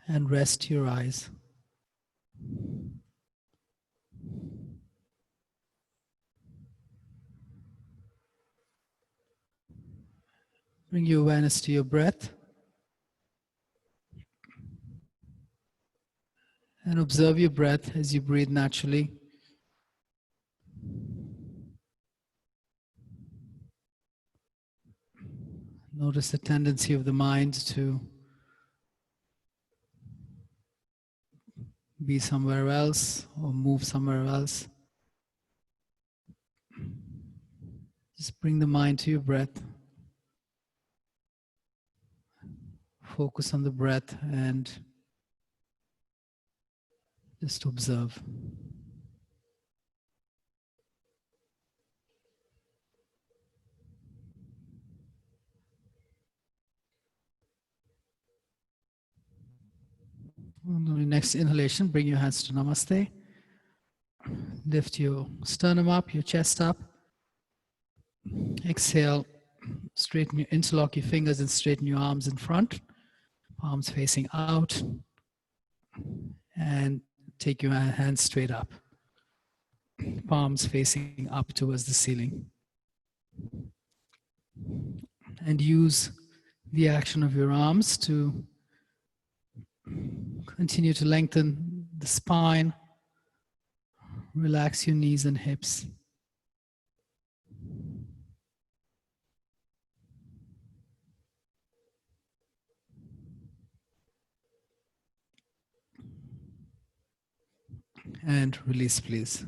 and rest your eyes. Bring your awareness to your breath and observe your breath as you breathe naturally. Notice the tendency of the mind to be somewhere else or move somewhere else. Just bring the mind to your breath. Focus on the breath and just observe. On the next inhalation, bring your hands to Namaste. Lift your sternum up, your chest up. Exhale, interlock your fingers and straighten your arms in front. Palms facing out. And take your hands straight up. Palms facing up towards the ceiling. And use the action of your arms to continue to lengthen the spine. Relax your knees and hips. And release, please.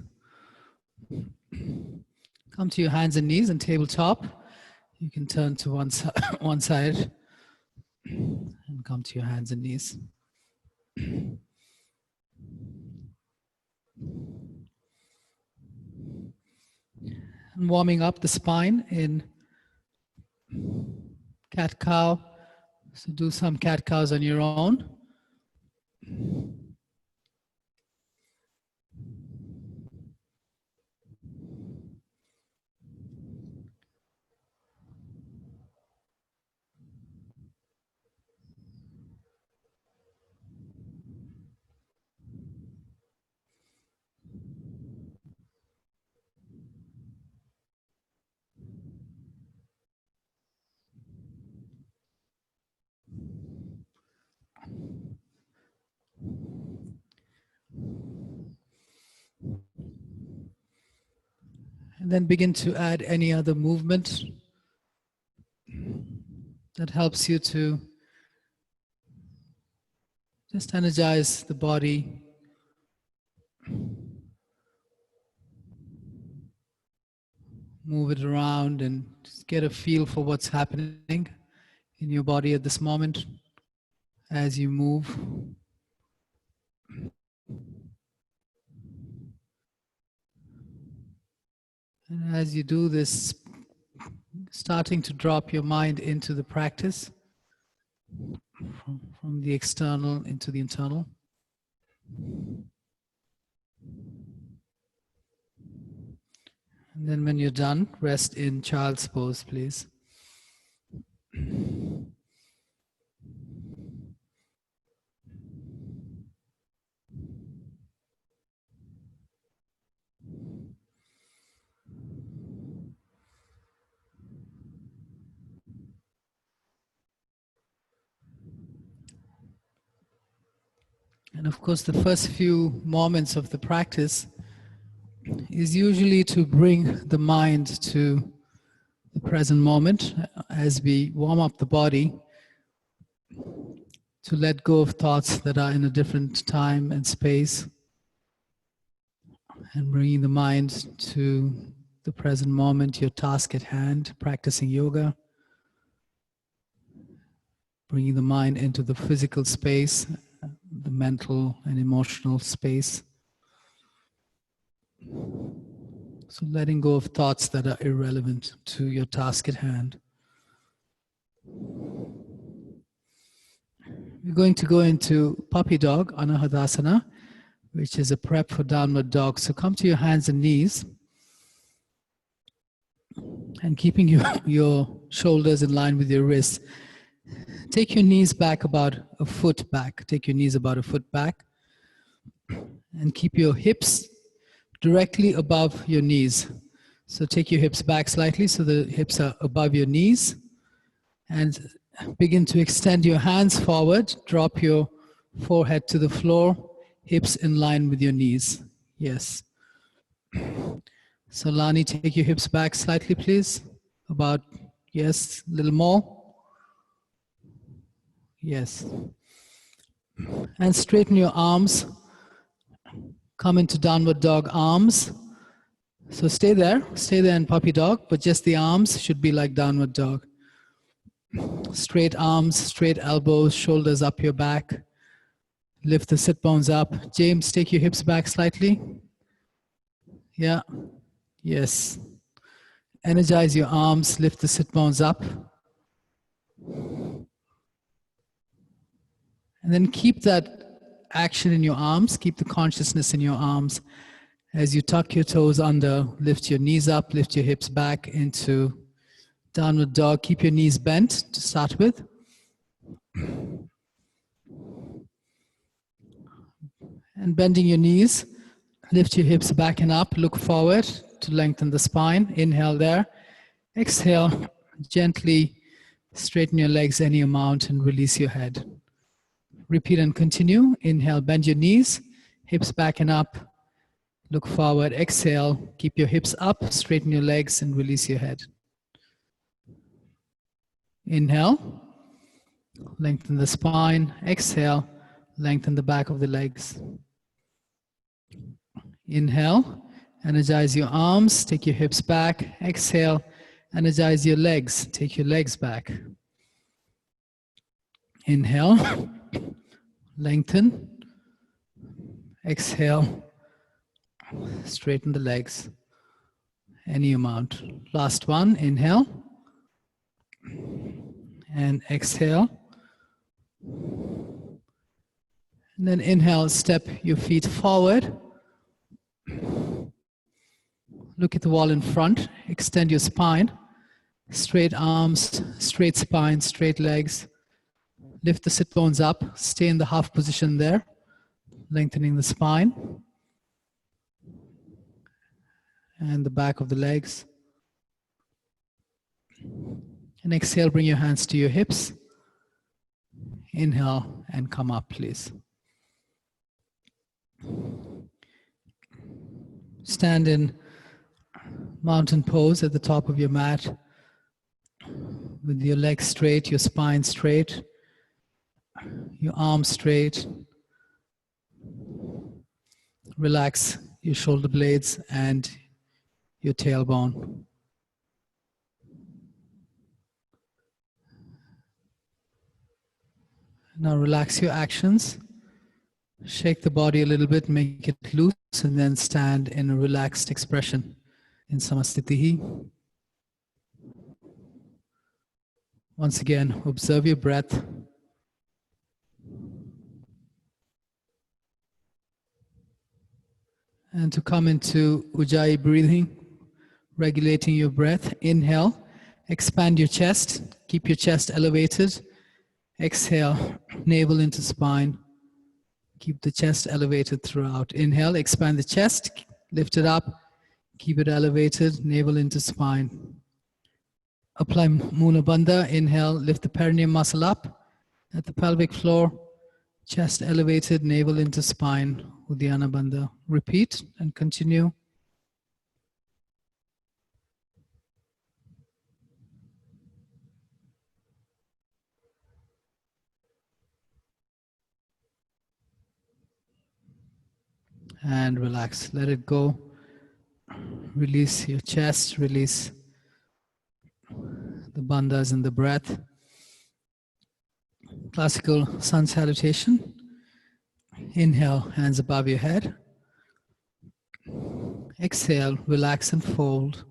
Come to your hands and knees and tabletop. You can turn to one side and come to your hands and knees. And warming up the spine in cat-cow. So do some cat-cows on your own. And then begin to add any other movement that helps you to just energize the body. Move it around and just get a feel for what's happening in your body at this moment as you move. And as you do this, starting to drop your mind into the practice from the external into the internal. And then when you're done, rest in child's pose, please. And of course, the first few moments of the practice is usually to bring the mind to the present moment as we warm up the body, to let go of thoughts that are in a different time and space, and bringing the mind to the present moment, your task at hand, practicing yoga, bringing the mind into the physical space, the mental and emotional space. So letting go of thoughts that are irrelevant to your task at hand. We're going to go into puppy dog, Anahadasana, which is a prep for downward dog. So come to your hands and knees. And keeping your shoulders in line with your wrists. Take your knees back about a foot back. Take your knees about a foot back. And keep your hips directly above your knees. So take your hips back slightly so the hips are above your knees. And begin to extend your hands forward. Drop your forehead to the floor. Hips in line with your knees. Yes. So Lani, take your hips back slightly, please. About, yes, a little more. Yes. And straighten your arms. Come into downward dog arms. So stay there in puppy dog, but just the arms should be like downward dog. Straight arms, straight elbows, shoulders up your back. Lift the sit bones up. James, take your hips back slightly. Yeah. Yes. Energize your arms, lift the sit bones up. And then keep that action in your arms, keep the consciousness in your arms. As you tuck your toes under, lift your knees up, lift your hips back into downward dog. Keep your knees bent to start with. And bending your knees, lift your hips back and up, look forward to lengthen the spine. Inhale there. Exhale, gently straighten your legs any amount and release your head. Repeat and continue. Inhale, bend your knees, hips back and up. Look forward, exhale, keep your hips up, straighten your legs and release your head. Inhale, lengthen the spine. Exhale, lengthen the back of the legs. Inhale, energize your arms, take your hips back. Exhale, energize your legs, take your legs back. Inhale, lengthen. Exhale, straighten the legs, any amount. Last one, inhale. And exhale. And then inhale, step your feet forward. Look at the wall in front, extend your spine. Straight arms, straight spine, straight legs. Lift the sit bones up, stay in the half position there, lengthening the spine. And the back of the legs. And exhale, bring your hands to your hips. Inhale and come up, please. Stand in mountain pose at the top of your mat with your legs straight, your spine straight, your arms straight. Relax your shoulder blades and your tailbone. Now relax your actions. Shake the body a little bit, make it loose, and then stand in a relaxed expression in Samastitihi. Once again, observe your breath. And to come into Ujjayi breathing, regulating your breath. Inhale, expand your chest, keep your chest elevated. Exhale, navel into spine. Keep the chest elevated throughout. Inhale, expand the chest, lift it up, keep it elevated, navel into spine. Apply Mula Bandha. Inhale, lift the perineum muscle up at the pelvic floor, chest elevated, navel into spine, Uddiyana Bandha. Repeat and continue. And relax, let it go. Release your chest, release the bandhas in the breath. Classical sun salutation. Inhale, hands above your head. Exhale, relax and fold.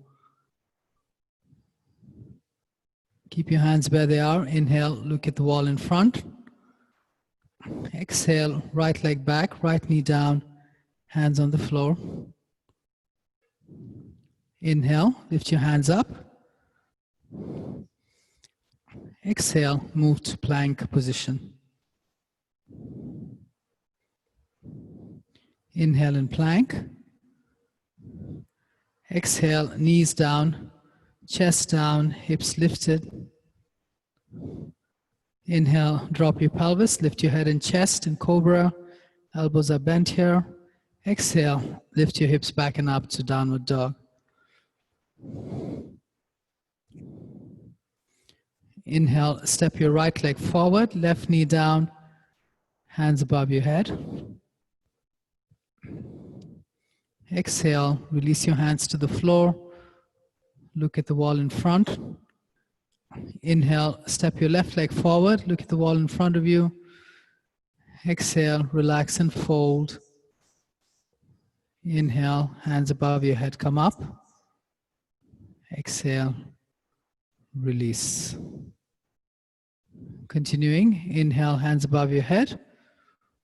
Keep your hands where they are. Inhale, look at the wall in front. Exhale, right leg back, right knee down, hands on the floor. Inhale, lift your hands up. Exhale, move to plank position. Inhale in plank. Exhale, knees down, chest down, hips lifted. Inhale, drop your pelvis, lift your head and chest in cobra. Elbows are bent here. Exhale, lift your hips back and up to downward dog. Inhale, step your right leg forward, left knee down, hands above your head. Exhale, release your hands to the floor. Look at the wall in front. Inhale, step your left leg forward, look at the wall in front of you. Exhale, relax and fold. Inhale, hands above your head, come up. Exhale, release. Continuing, inhale, hands above your head,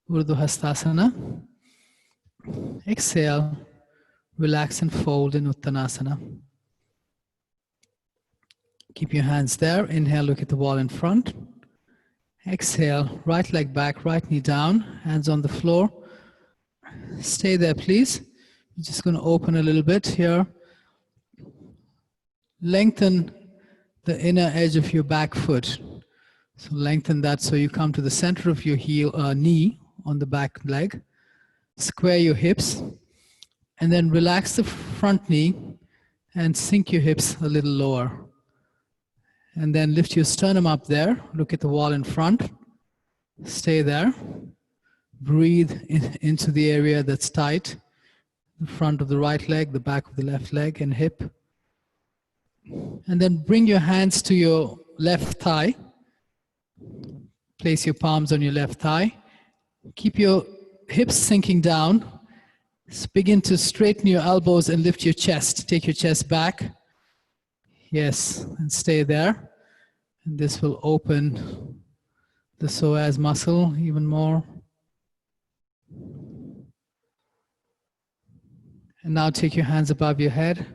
Urdhva Hastasana. Exhale, relax and fold in Uttanasana. Keep your hands there. Inhale, look at the wall in front. Exhale, right leg back, right knee down, hands on the floor. Stay there, please. I'm just going to open a little bit here. Lengthen the inner edge of your back foot. So lengthen that so you come to the center of your knee on the back leg. Square your hips. And then relax the front knee and sink your hips a little lower. And then lift your sternum up there. Look at the wall in front. Stay there. Breathe into the area that's tight. The front of the right leg, the back of the left leg and hip. And then bring your hands to your left thigh. Place your palms on your left thigh. Keep your hips sinking down. Begin to straighten your elbows and lift your chest. Take your chest back. Yes, and stay there. And this will open the psoas muscle even more. And now take your hands above your head.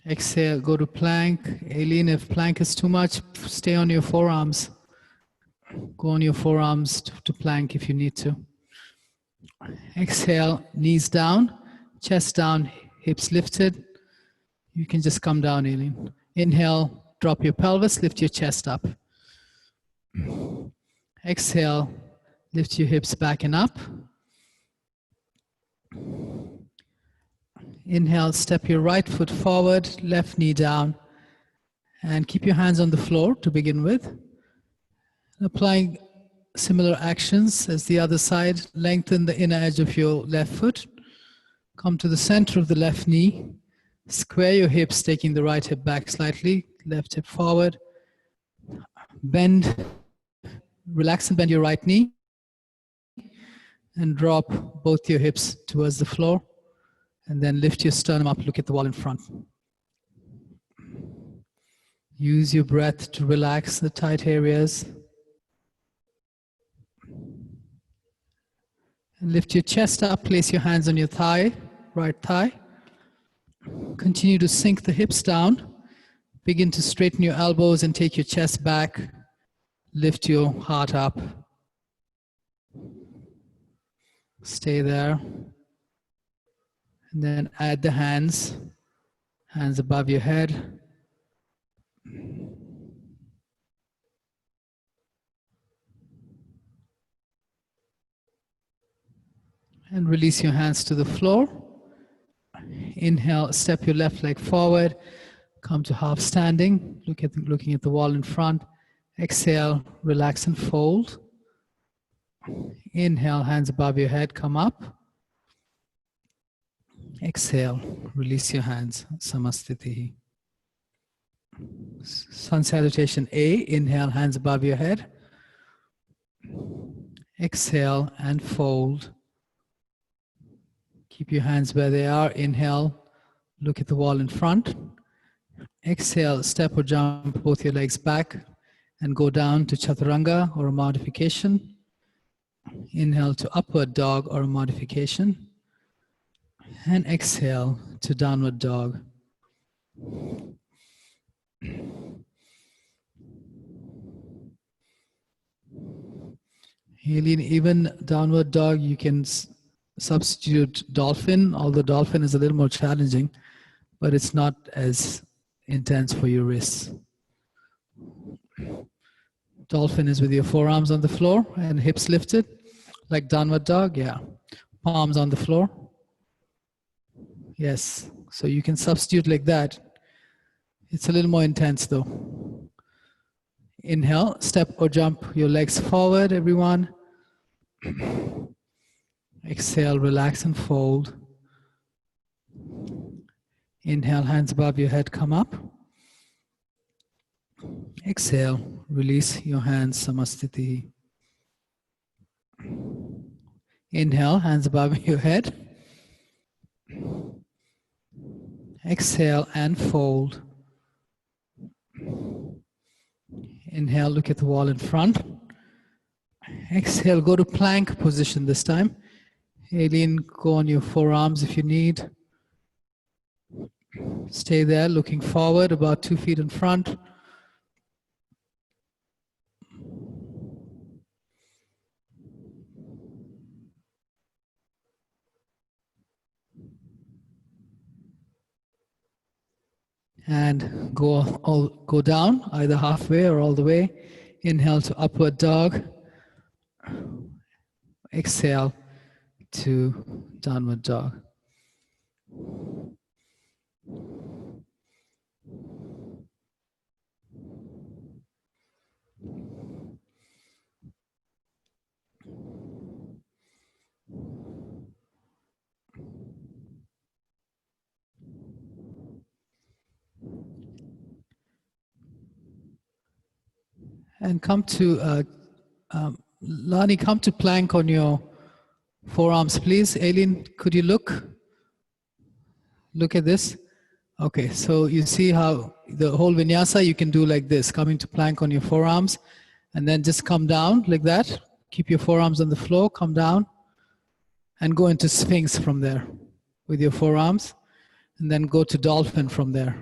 Exhale, go to plank. Aileen, if plank is too much, stay on your forearms. Go on your forearms to plank if you need to. Exhale, knees down, chest down, hips lifted. You can just come down, Aileen. Inhale, drop your pelvis, lift your chest up. Exhale, lift your hips back and up. Inhale, step your right foot forward, left knee down, and keep your hands on the floor to begin with. Applying similar actions as the other side. Lengthen the inner edge of your left foot. Come to the center of the left knee. Square your hips, taking the right hip back slightly, left hip forward. Bend, relax and bend your right knee. And drop both your hips towards the floor. And then lift your sternum up, look at the wall in front. Use your breath to relax the tight areas. And lift your chest up, place your hands on your thigh, right thigh. Continue to sink the hips down. Begin to straighten your elbows and take your chest back. Lift your heart up. Stay there. And then add the hands above your head. And release your hands to the floor. Inhale, step your left leg forward. Come to half standing, looking at the wall in front. Exhale, relax and fold. Inhale, hands above your head, come up. Exhale, release your hands, Samastitihi. Sun salutation A, inhale, hands above your head. Exhale and fold. Keep your hands where they are. Inhale, look at the wall in front. Exhale, step or jump both your legs back and go down to Chaturanga or a modification. Inhale to upward dog or a modification. And exhale to downward dog. Even downward dog, you can substitute dolphin, although dolphin is a little more challenging, but it's not as intense for your wrists. Dolphin is with your forearms on the floor and hips lifted, like downward dog, yeah. Palms on the floor. Yes, so you can substitute like that. It's a little more intense though. Inhale, step or jump your legs forward, everyone. Exhale, relax and fold. Inhale, hands above your head, come up. Exhale, release your hands, Samastiti. Inhale, hands above your head. Exhale and fold. Inhale, look at the wall in front. Exhale, go to plank position this time. Aileen, go on your forearms if you need. Stay there, looking forward, about 2 feet in front. And go down, either halfway or all the way. Inhale to upward dog. Exhale to downward dog. And come to, Lani, come to plank on your forearms, please. Aileen, could you look? Look at this. Okay, so you see how the whole vinyasa you can do like this, coming to plank on your forearms, and then just come down like that. Keep your forearms on the floor, come down, and go into Sphinx from there with your forearms, and then go to dolphin from there.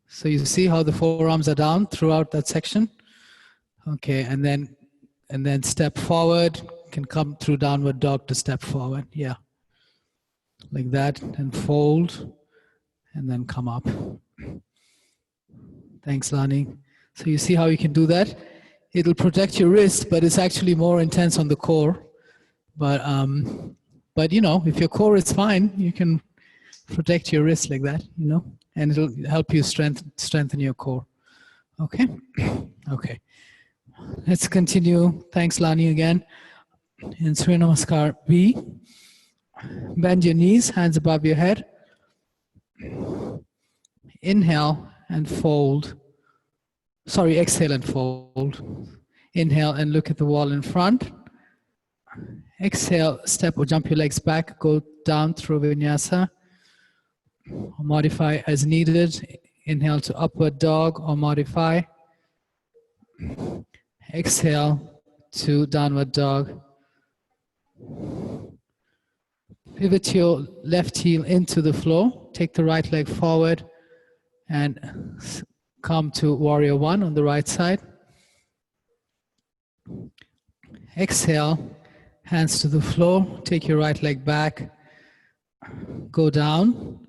So you see how the forearms are down throughout that section? Okay, and then step forward, can come through downward dog to step forward, yeah. Like that, and fold, and then come up. Thanks, Lani. So you see how you can do that? It'll protect your wrist, but it's actually more intense on the core. But you know, if your core is fine, you can protect your wrist like that, you know, and it'll help you strengthen your core. Okay? Okay. Let's continue. Thanks, Lani, again. In Surya Namaskar B. Bend your knees, hands above your head. Inhale and fold. Sorry, exhale and fold. Inhale and look at the wall in front. Exhale, step or jump your legs back, go down through vinyasa. Modify as needed. Inhale to upward dog or modify. Exhale to downward dog. Pivot your left heel into the floor. Take the right leg forward and come to warrior one on the right side. Exhale, hands to the floor. Take your right leg back. Go down.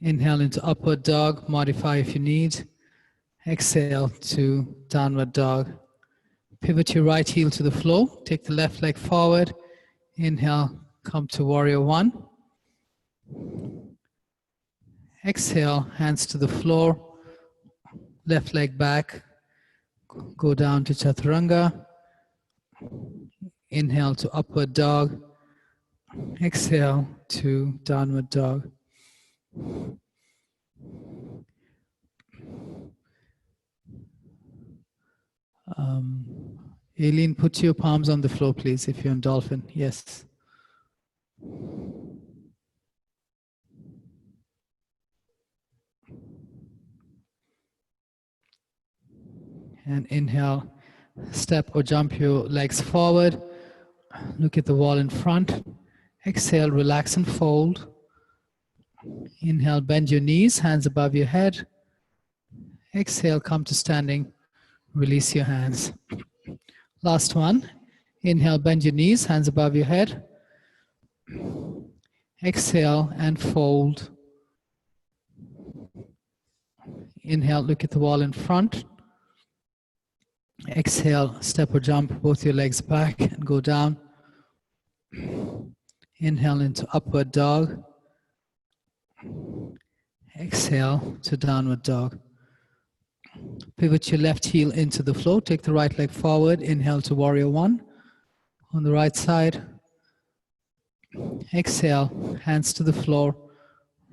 Inhale into upward dog. Modify if you need. Exhale to downward dog. Pivot your right heel to the floor. Take the left leg forward. Inhale, come to warrior one. Exhale, hands to the floor. Left leg back. Go down to chaturanga. Inhale to upward dog. Exhale to downward dog. Aileen, put your palms on the floor, please, if you're in dolphin. Yes. And inhale, step or jump your legs forward. Look at the wall in front. Exhale, relax and fold. Inhale, bend your knees, hands above your head. Exhale, come to standing. Release your hands. Last one. Inhale, bend your knees, hands above your head. Exhale and fold. Inhale, look at the wall in front. Exhale, step or jump both your legs back and go down. Inhale into upward dog. Exhale to downward dog. Pivot your left heel into the floor. Take the right leg forward. Inhale to warrior one. On the right side. Exhale, hands to the floor.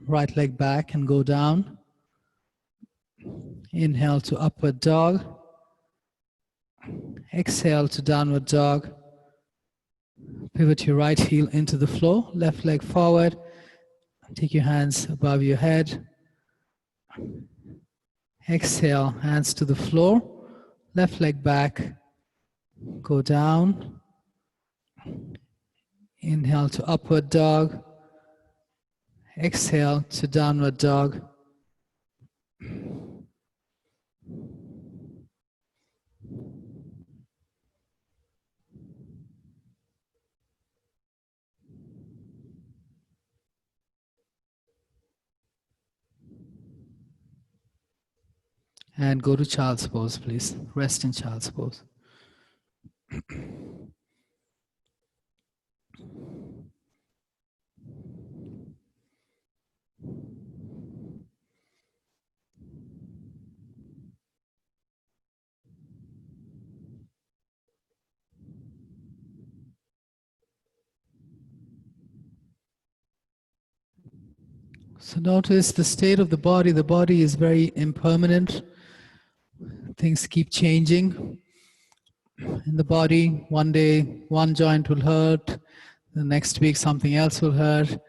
Right leg back and go down. Inhale to upward dog. Exhale to downward dog. Pivot your right heel into the floor. Left leg forward. Take your hands above your head. Exhale, hands to the floor. Left leg back. Go down. Inhale to upward dog. Exhale to downward dog. And go to child's pose, please. Rest in child's pose. So notice the state of the body. The body is very impermanent. Things keep changing. In the body, one day one joint will hurt, the next week something else will hurt,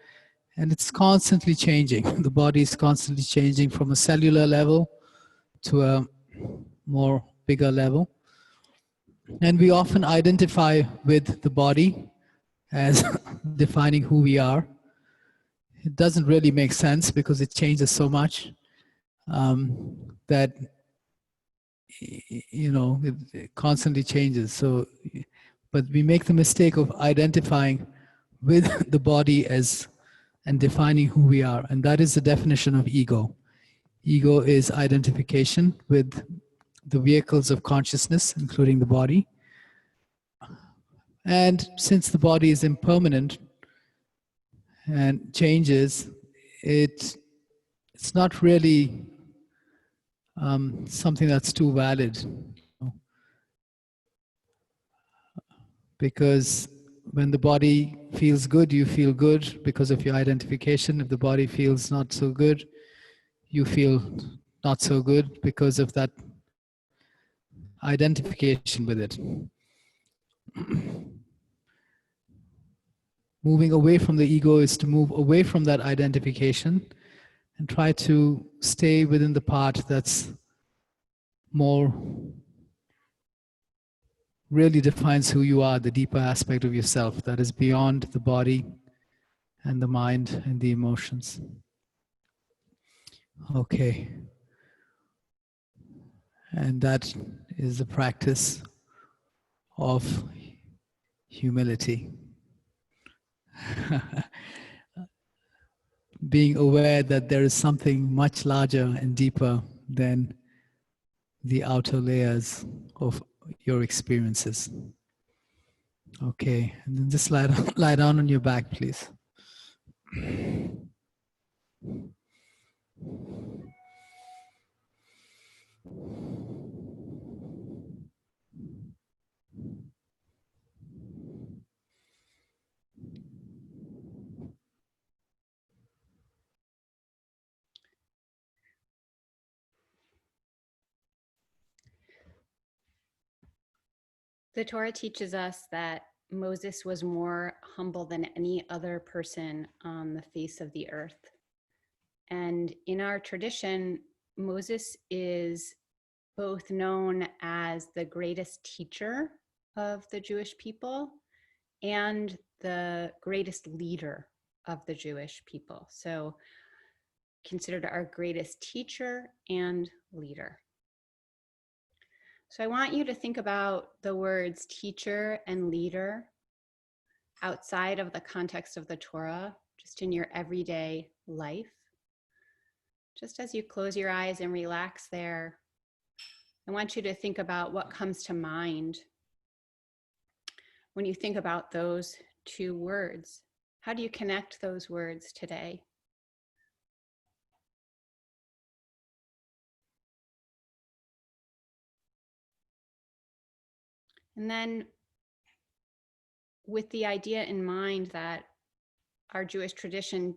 and it's constantly changing. The body is constantly changing from a cellular level to a more bigger level. And we often identify with the body as defining who we are. It doesn't really make sense because it changes so much that it constantly changes. So, but we make the mistake of identifying with the body as and defining who we are, and that is the definition of ego. Ego is identification with the vehicles of consciousness, including the body. And since the body is impermanent and changes, it's not really something that's too valid. Because when the body feels good, you feel good because of your identification. If the body feels not so good, you feel not so good because of that identification with it. Moving away from the ego is to move away from that identification and try to stay within the part that's more really defines who you are, the deeper aspect of yourself that is beyond the body and the mind and the emotions. Okay. And that is the practice of humility. Being aware that there is something much larger and deeper than the outer layers of your experiences. Okay, and then just lie down on your back, please. The Torah teaches us that Moses was more humble than any other person on the face of the earth. And in our tradition, Moses is both known as the greatest teacher of the Jewish people and the greatest leader of the Jewish people. So considered our greatest teacher and leader. So I want you to think about the words teacher and leader outside of the context of the Torah, just in your everyday life. Just as you close your eyes and relax there, I want you to think about what comes to mind when you think about those two words. How do you connect those words today? And then with the idea in mind that our Jewish tradition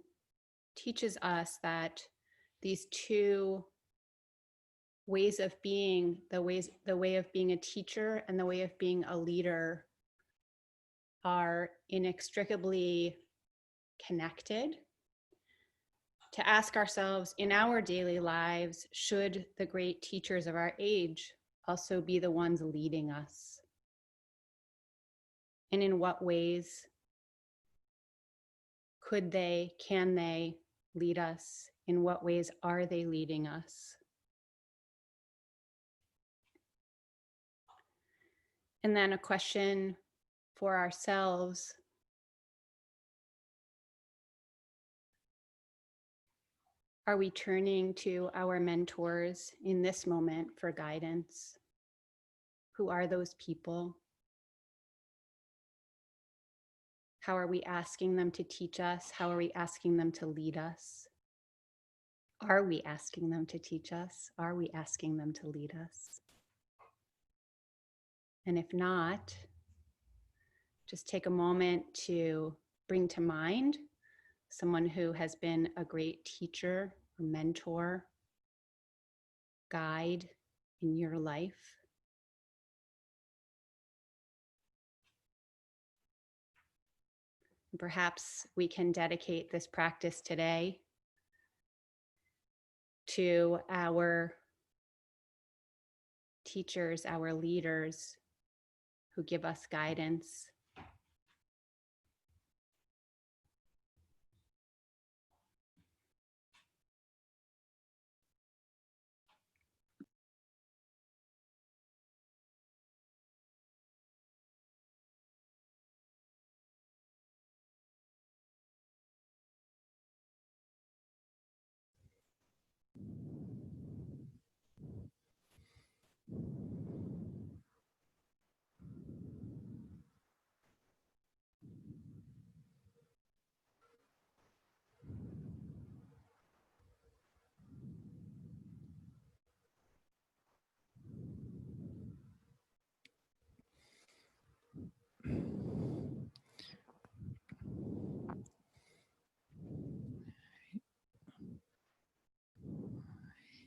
teaches us that these two ways of being, the way of being a teacher and the way of being a leader, are inextricably connected. To ask ourselves in our daily lives, should the great teachers of our age also be the ones leading us? And in what ways could they, can they lead us? In what ways are they leading us? And then a question for ourselves: are we turning to our mentors in this moment for guidance? Who are those people? How are we asking them to teach us? How are we asking them to lead us? Are we asking them to teach us? Are we asking them to lead us? And if not, just take a moment to bring to mind someone who has been a great teacher, or mentor, guide in your life. Perhaps we can dedicate this practice today to our teachers, our leaders who give us guidance.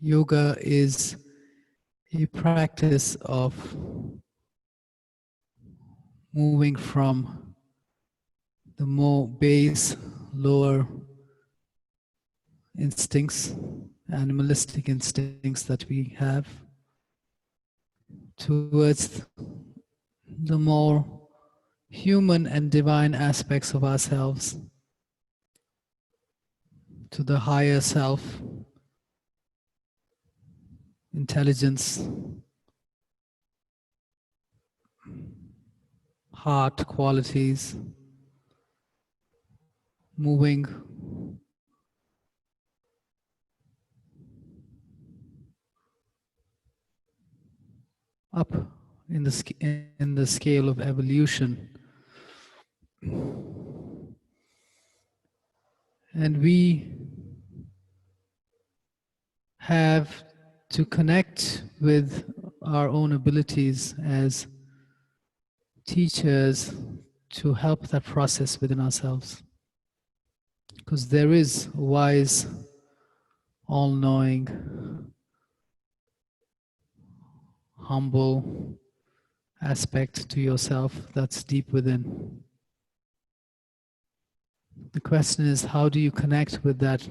Yoga is a practice of moving from the more base, lower instincts, animalistic instincts that we have, towards the more human and divine aspects of ourselves, to the higher self, intelligence, heart qualities, moving up in the scale of evolution. And we have to connect with our own abilities as teachers to help that process within ourselves. Because there is a wise, all-knowing, humble aspect to yourself that's deep within. The question is, how do you connect with that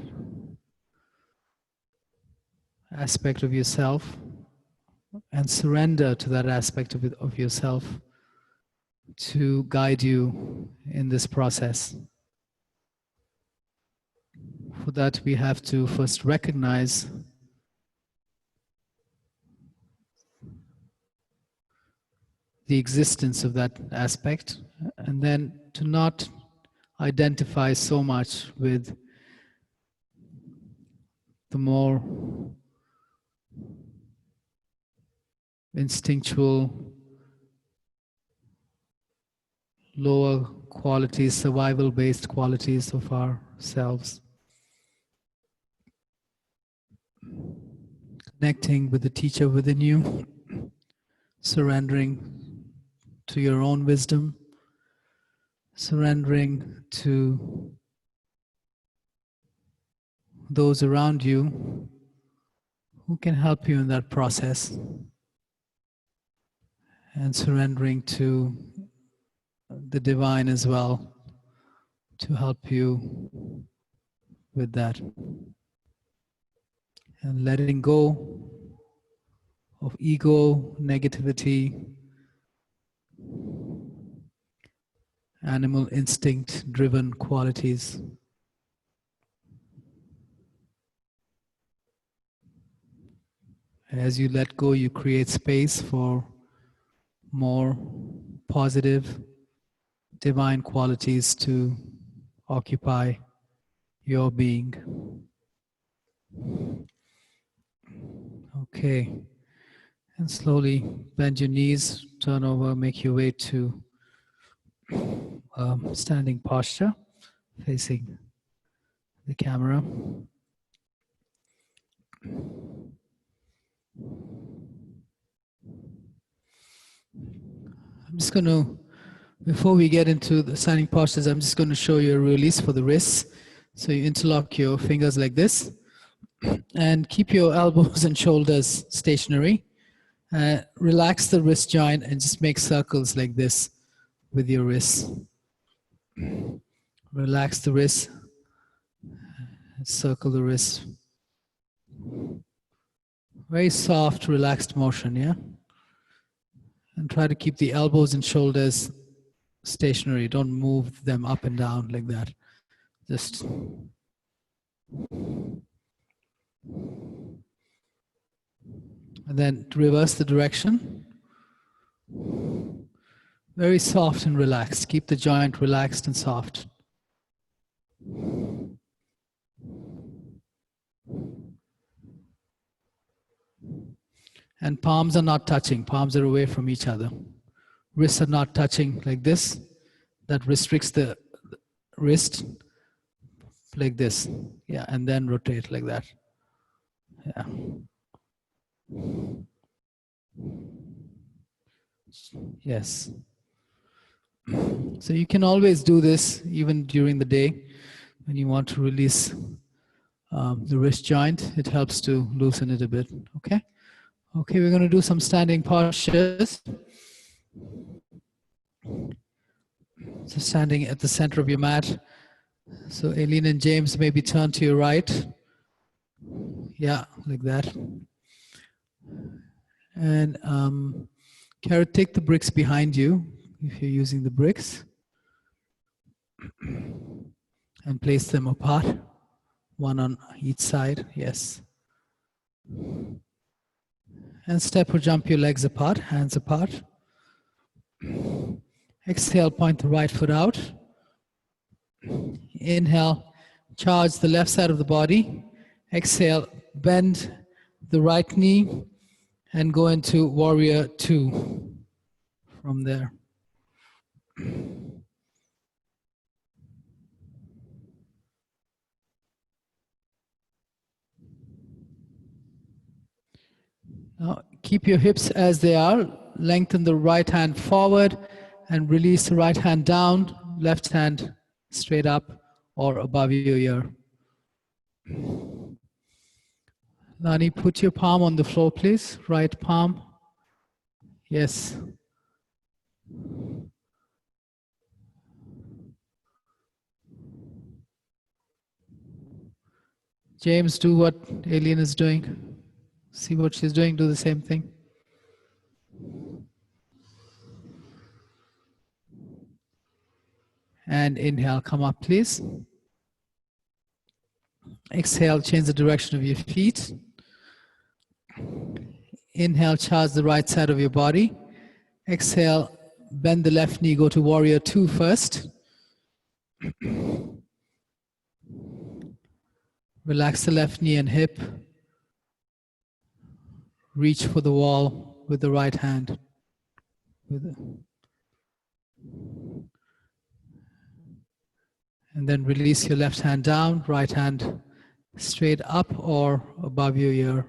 aspect of yourself and surrender to that aspect of yourself to guide you in this process. For that, we have to first recognize the existence of that aspect, and then to not identify so much with the more instinctual, lower qualities, survival-based qualities of ourselves. Connecting with the teacher within you, surrendering to your own wisdom, surrendering to those around you who can help you in that process, and surrendering to the divine as well to help you with that. And letting go of ego, negativity, animal instinct driven qualities. As you let go, you create space for more positive, divine qualities to occupy your being. Okay. And slowly bend your knees, turn over, make your way to standing posture, facing the camera. I'm just going to, before we get into the standing postures, I'm just going to show you a release for the wrists. So you interlock your fingers like this and keep your elbows and shoulders stationary. Relax the wrist joint and just make circles like this with your wrists. Relax the wrist, circle the wrist. Very soft, relaxed motion, yeah? And try to keep the elbows and shoulders stationary. Don't move them up and down like that. Just and then reverse the direction. Very soft and relaxed. Keep the joint relaxed and soft. And palms are not touching. Palms are away from each other. Wrists are not touching like this. That restricts the wrist like this. Yeah, and then rotate like that. Yeah. Yes. So you can always do this even during the day when you want to release the wrist joint. It helps to loosen it a bit. Okay. Okay, we're going to do some standing postures. So standing at the center of your mat. So Aileen and James, maybe turn to your right. Yeah, like that. And Carrot, take the bricks behind you if you're using the bricks and place them apart, one on each side. Yes. And step or jump your legs apart, hands apart. Exhale, point the right foot out. Inhale, charge the left side of the body. Exhale, bend the right knee and go into warrior two from there. Now, keep your hips as they are. Lengthen the right hand forward and release the right hand down, left hand straight up or above your ear. Nani, put your palm on the floor, please. Right palm. Yes. James, do what Aileen is doing. See what she's doing, do the same thing. And inhale, come up, please. Exhale, change the direction of your feet. Inhale, charge the right side of your body. Exhale, bend the left knee, go to warrior two first. Relax the left knee and hip. Reach for the wall with the right hand. And then release your left hand down, right hand straight up or above your ear.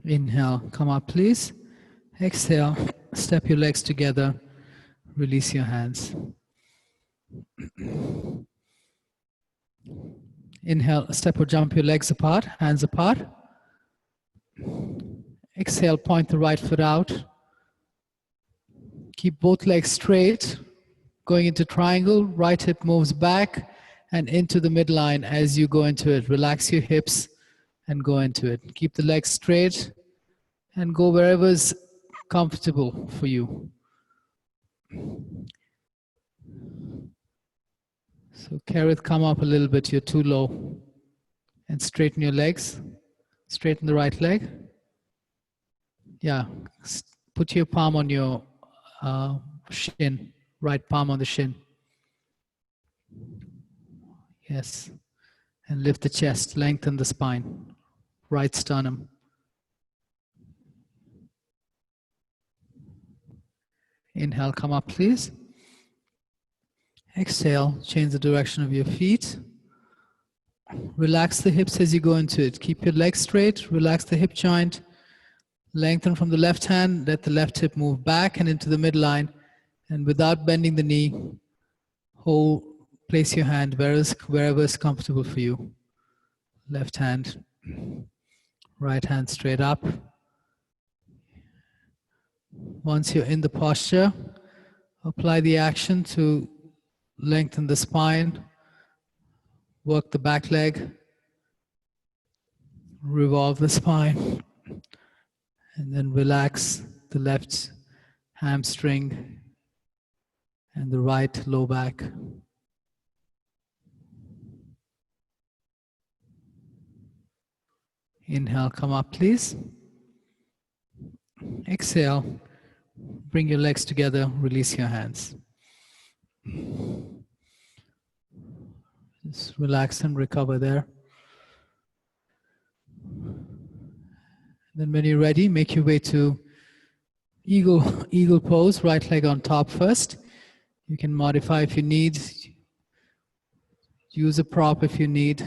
Inhale, come up please. Exhale, step your legs together, release your hands. Inhale, step or jump your legs apart, hands apart. Exhale, point the right foot out. Keep both legs straight, going into triangle, right hip moves back and into the midline as you go into it. Relax your hips and go into it. Keep the legs straight and go wherever's comfortable for you. So Karith, come up a little bit, you're too low. And straighten your legs. Straighten the right leg. Yeah, put your palm on your shin, right palm on the shin. Yes, and lift the chest, lengthen the spine, right sternum. Inhale, come up please. Exhale, change the direction of your feet. Relax the hips as you go into it. Keep your legs straight, relax the hip joint. Lengthen from the left hand, let the left hip move back and into the midline. And without bending the knee, place your hand wherever is comfortable for you. Left hand, right hand straight up. Once you're in the posture, apply the action to lengthen the spine, work the back leg, revolve the spine, and then relax the left hamstring and the right low back. Inhale, come up please. Exhale, bring your legs together, release your hands. Just relax and recover there. Then when you're ready, make your way to eagle pose, right leg on top first. You can modify if you need. Use a prop if you need.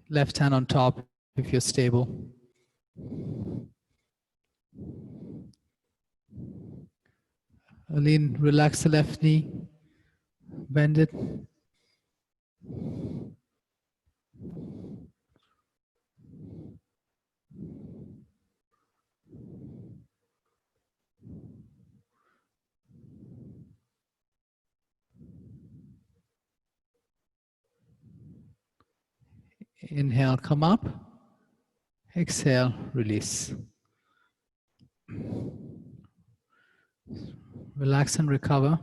Left hand on top if you're stable. Aline, relax the left knee. Bend it. Inhale, come up. Exhale, release. Relax and recover.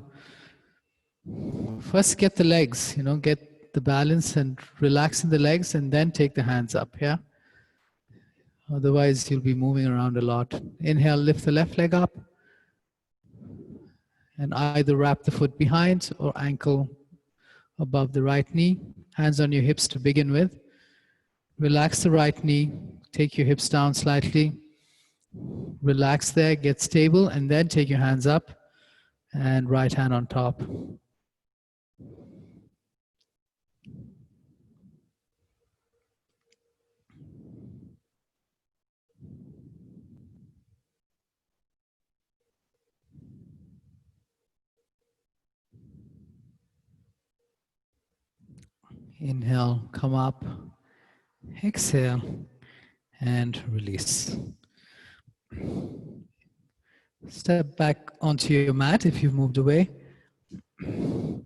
First get the legs, get the balance and relax in the legs and then take the hands up, yeah? Otherwise you'll be moving around a lot. Inhale, lift the left leg up and either wrap the foot behind or ankle above the right knee. Hands on your hips to begin with. Relax the right knee, take your hips down slightly. Relax there, get stable, and then take your hands up and right hand on top. Inhale, come up. Exhale and release. Step back onto your mat if you've moved away. And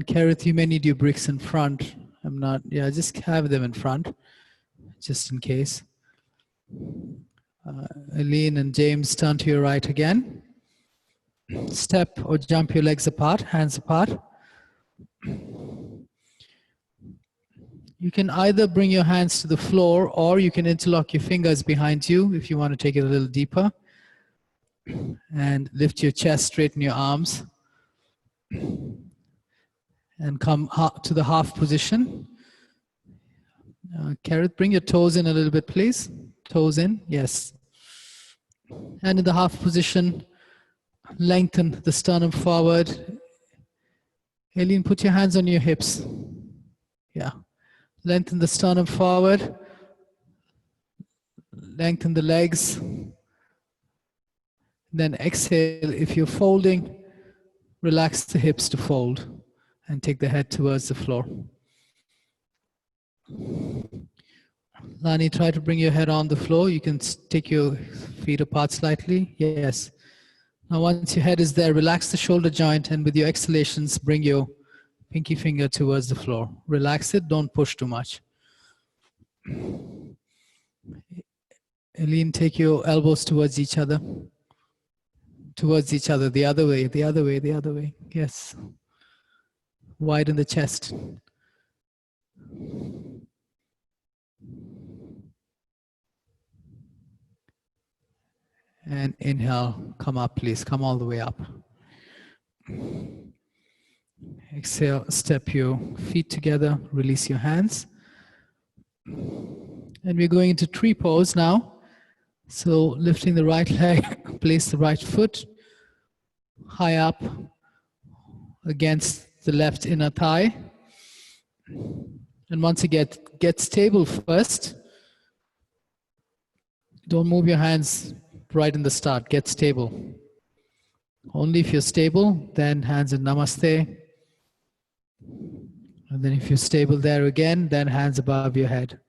Karith, you may need your bricks in front. I'm not, yeah, just have them in front, just in case. Eileen and James, turn to your right again. Step or jump your legs apart, hands apart. You can either bring your hands to the floor or you can interlock your fingers behind you if you want to take it a little deeper. And lift your chest, straighten your arms. And come to the half position. Karith, bring your toes in a little bit, please. Toes in, yes. And in the half position, lengthen the sternum forward. Aileen, put your hands on your hips. Yeah. Lengthen the sternum forward. Lengthen the legs. Then exhale. If you're folding, relax the hips to fold and take the head towards the floor. Lani, try to bring your head on the floor. You can take your feet apart slightly. Yes. Now once your head is there, relax the shoulder joint and with your exhalations, bring your pinky finger towards the floor. Relax it, don't push too much. Eileen, take your elbows towards each other. Towards each other, the other way, the other way, the other way. Yes. Widen the chest. And inhale, come up please, come all the way up. Exhale, step your feet together, release your hands. And we're going into tree pose now. So lifting the right leg, place the right foot high up against the left inner thigh. And once you get stable first, don't move your hands right in the start, get stable. Only if you're stable, then hands in namaste. And then if you're stable there again, then hands above your head.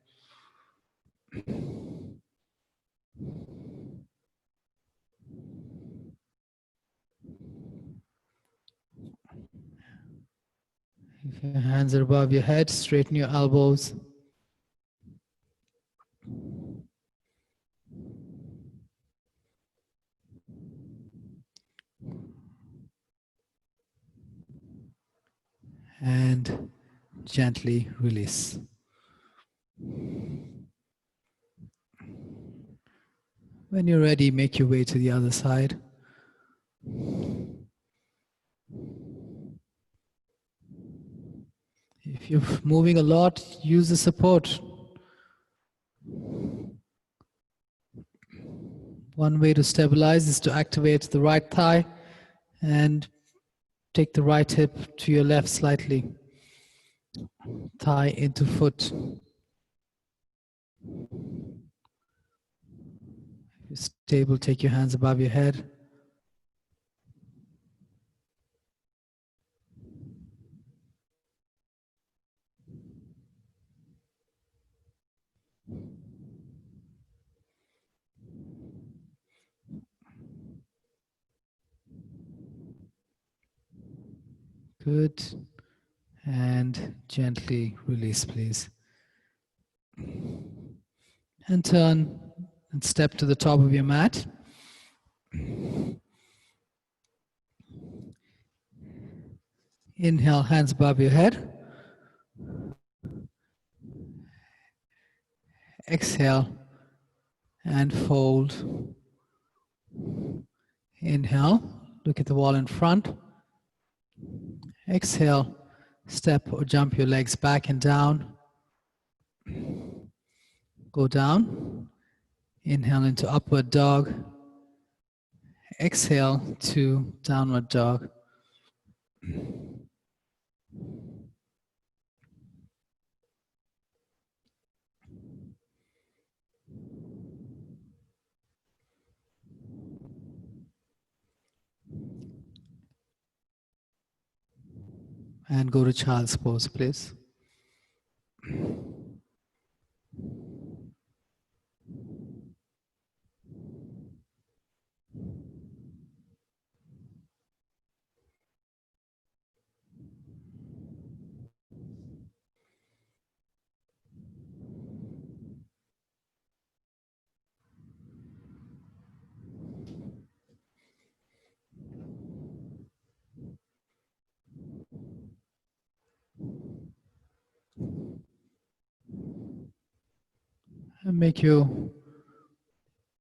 If your hands are above your head, straighten your elbows. And gently release. When you're ready, make your way to the other side. If you're moving a lot, use the support. One way to stabilize is to activate the right thigh and take the right hip to your left slightly. Thigh into foot. If you're stable, take your hands above your head. Good. And gently release, please. And turn and step to the top of your mat. Inhale, hands above your head. Exhale and fold. Inhale, look at the wall in front. Exhale, step or jump your legs back and down. Go down. Inhale into upward dog. Exhale to downward dog. And go to child's pose, please. make your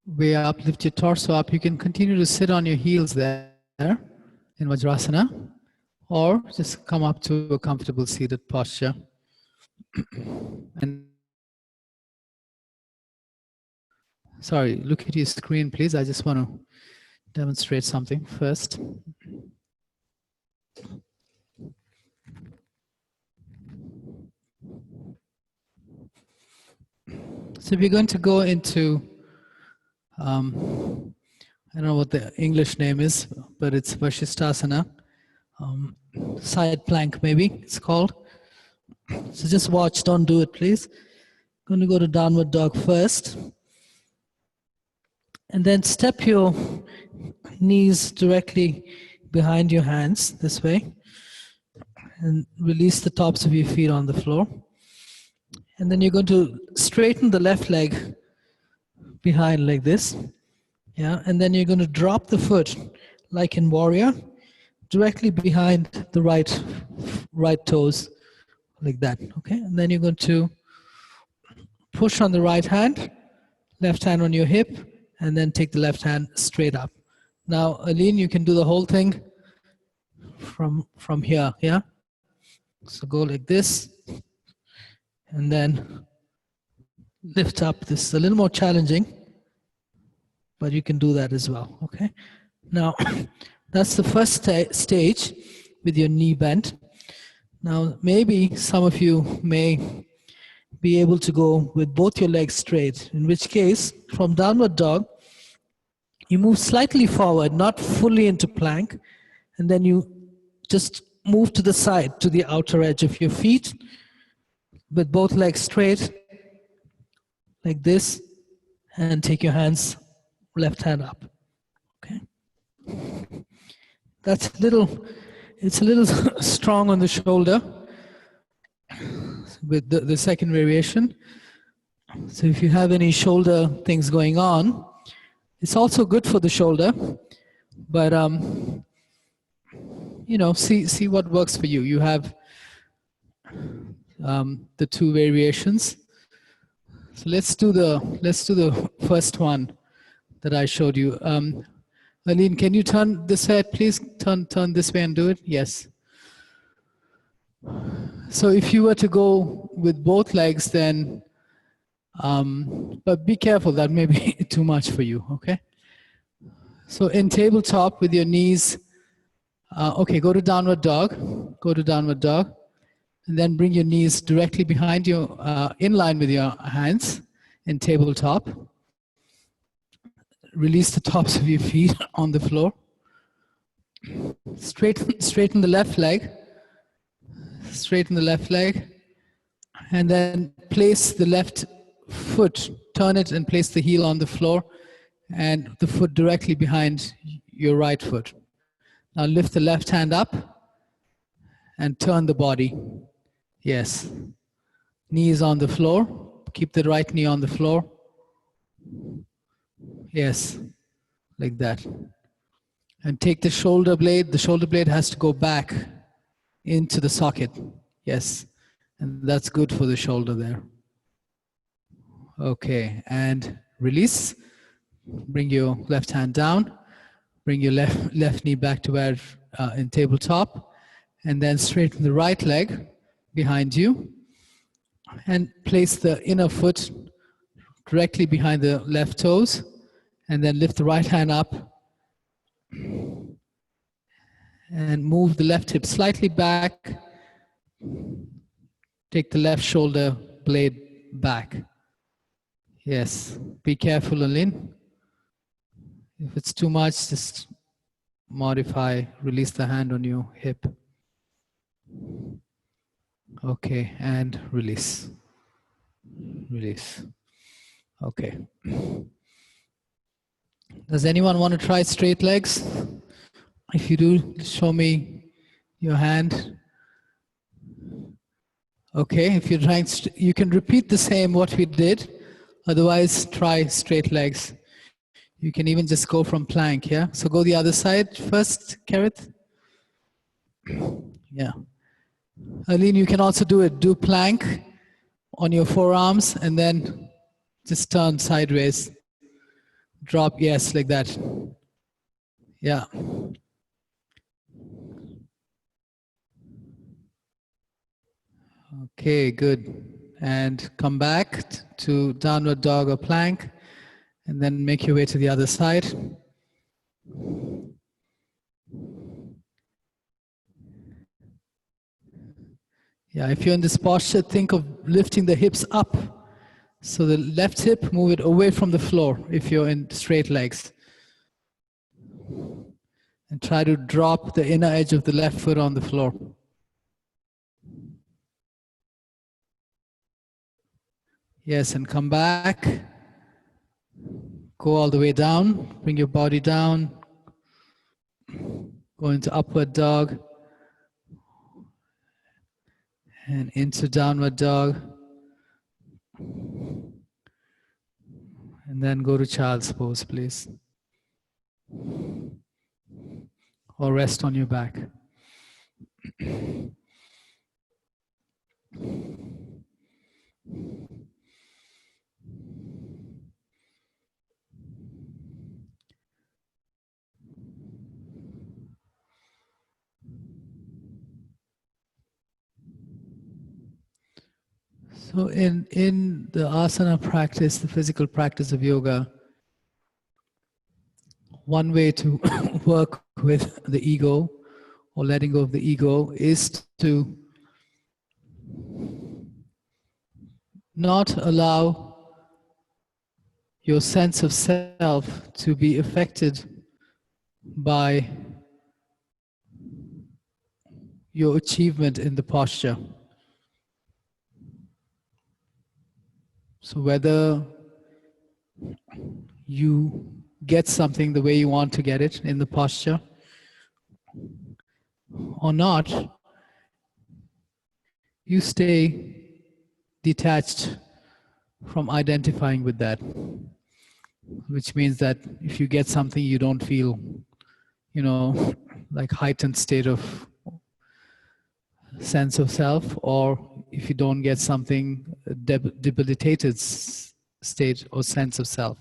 way up, lift your torso up. You can continue to sit on your heels there in Vajrasana, or just come up to a comfortable seated posture. And sorry, look at your screen, please. I just want to demonstrate something first. So we're going to go into, I don't know what the English name is, but it's Vashisthasana. Side plank, maybe it's called. So just watch, don't do it, please. Going to go to downward dog first. And then step your knees directly behind your hands this way. And release the tops of your feet on the floor. And then you're going to straighten the left leg behind like this. Yeah, and then you're going to drop the foot like in warrior, directly behind the right toes, like that. Okay, and then you're going to push on the right hand, left hand on your hip, and then take the left hand straight up. Now, Aline, you can do the whole thing from here. Yeah. So go like this, and then lift up. This is a little more challenging, but you can do that as well. Okay. Now, that's the first stage with your knee bent. Now, maybe some of you may be able to go with both your legs straight, in which case, from downward dog, you move slightly forward, not fully into plank, and then you just move to the side, to the outer edge of your feet, with both legs straight, like this, and take your hands, left hand up. Okay. That's it's a little strong on the shoulder with the second variation. So if you have any shoulder things going on, it's also good for the shoulder, but you know, see what works for you. You have the two variations. So let's do the first one that I showed you. Aline, can you turn this head, please? Turn this way and do it. Yes. So if you were to go with both legs, then, but be careful, that may be too much for you. Okay. So in tabletop with your knees, okay, go to downward dog. Go to downward dog. And then bring your knees directly behind you, in line with your hands in tabletop. Release the tops of your feet on the floor. Straighten the left leg. Straighten the left leg. And then place the left foot, turn it and place the heel on the floor and the foot directly behind your right foot. Now lift the left hand up and turn the body. Yes. Knees on the floor. Keep the right knee on the floor. Yes. Like that. And take the shoulder blade. The shoulder blade has to go back into the socket. Yes. And that's good for the shoulder there. Okay. And release. Bring your left hand down. Bring your left knee back to where in tabletop. And then straighten the right leg behind you. And place the inner foot directly behind the left toes. And then lift the right hand up. And move the left hip slightly back. Take the left shoulder blade back. Yes. Be careful, Aline. If it's too much, just modify. Release the hand on your hip. Okay. And release. Release. Okay. Does anyone want to try straight legs? If you do, show me your hand. Okay, if you're trying, you can repeat the same what we did. Otherwise, try straight legs. You can even just go from plank, yeah? So go the other side first, Kerith. Yeah. Aline, you can also do it. Do plank on your forearms and then Just turn sideways. Drop, yes, like that. Yeah. Okay, good. And come back to downward dog or plank, and then make your way to the other side. Yeah, if you're in this posture, think of lifting the hips up. So the left hip, move it away from the floor if you're in straight legs. And try to drop the inner edge of the left foot on the floor. Yes, and come back. Go all the way down. Bring your body down. Go into upward dog. And into downward dog. And then go to child's pose, please. Or rest on your back. So in the asana practice, the physical practice of yoga, one way to work with the ego or letting go of the ego is to not allow your sense of self to be affected by your achievement in the posture. So whether you get something the way you want to get it in the posture or not, you stay detached from identifying with that, which means that if you get something you don't feel, like heightened state of sense of self, or if you don't get something, debilitated state or sense of self.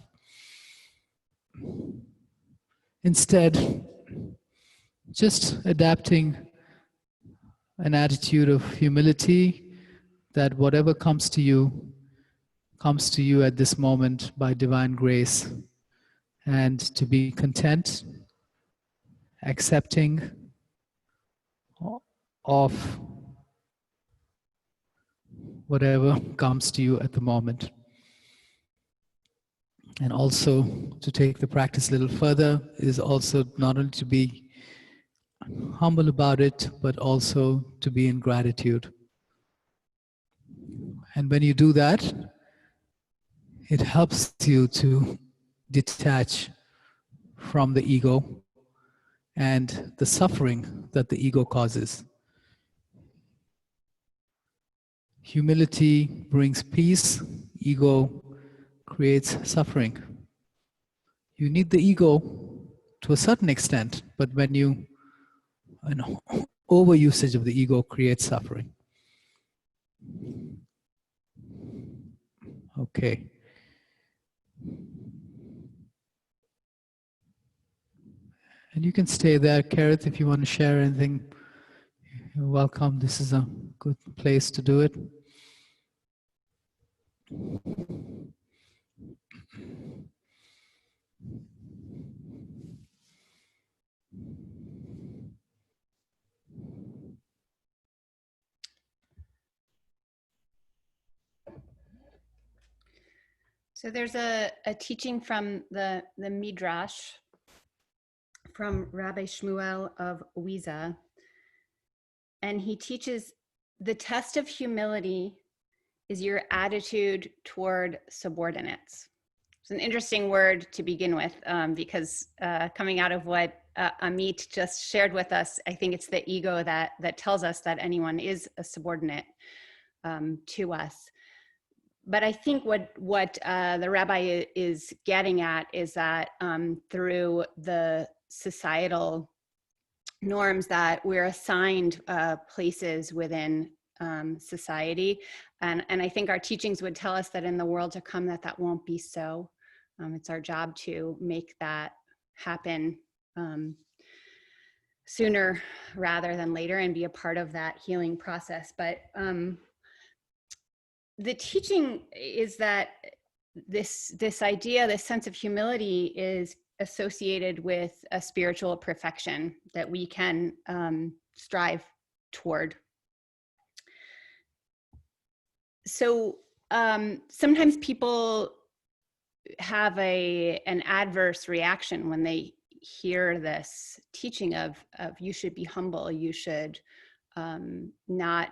Instead, just adapting an attitude of humility that whatever comes to you at this moment by divine grace, and to be content, accepting of whatever comes to you at the moment. And also to take the practice a little further is also not only to be humble about it, but also to be in gratitude. And when you do that, it helps you to detach from the ego and the suffering that the ego causes. Humility brings peace, ego creates suffering. You need the ego to a certain extent, but when an overusage of the ego creates suffering. Okay. And you can stay there, Karith, if you want to share anything. You're welcome. This is a good place to do it. So there's a teaching from the Midrash from Rabbi Shmuel of Wiza, and he teaches the test of humility is your attitude toward subordinates. It's an interesting word to begin with, because coming out of what Amit just shared with us, I think it's the ego that tells us that anyone is a subordinate to us. But I think what the rabbi is getting at is that through the societal norms that we're assigned places within society. And I think our teachings would tell us that in the world to come, that won't be so. It's our job to make that happen sooner rather than later and be a part of that healing process. But the teaching is that this idea, this sense of humility is associated with a spiritual perfection that we can strive toward. So sometimes people have an adverse reaction when they hear this teaching of you should be humble, you should not,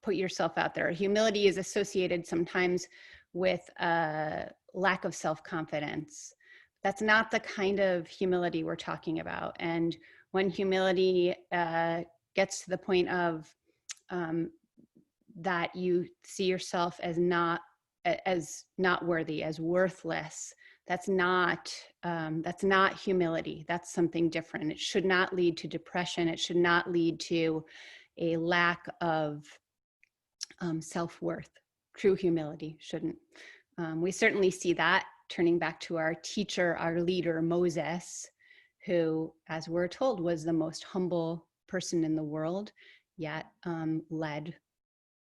put yourself out there. Humility is associated sometimes with a lack of self-confidence. That's not the kind of humility we're talking about. And when humility gets to the point of that you see yourself as not worthy, as worthless, that's not humility. That's something different. It should not lead to depression. It should not lead to a lack of self-worth. True humility shouldn't. We certainly see that, turning back to our teacher, our leader, Moses, who, as we're told, was the most humble person in the world, yet led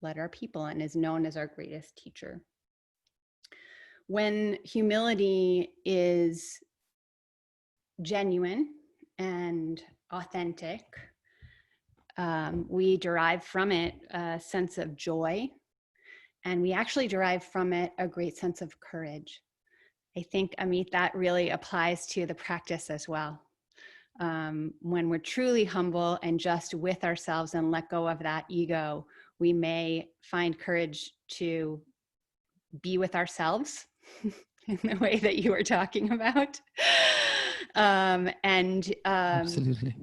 our people and is known as our greatest teacher. When humility is genuine and authentic, we derive from it a sense of joy, and we actually derive from it a great sense of courage. I think, Amit, that really applies to the practice as well. When we're truly humble and just with ourselves and let go of that ego, we may find courage to be with ourselves in the way that you were talking about. Absolutely.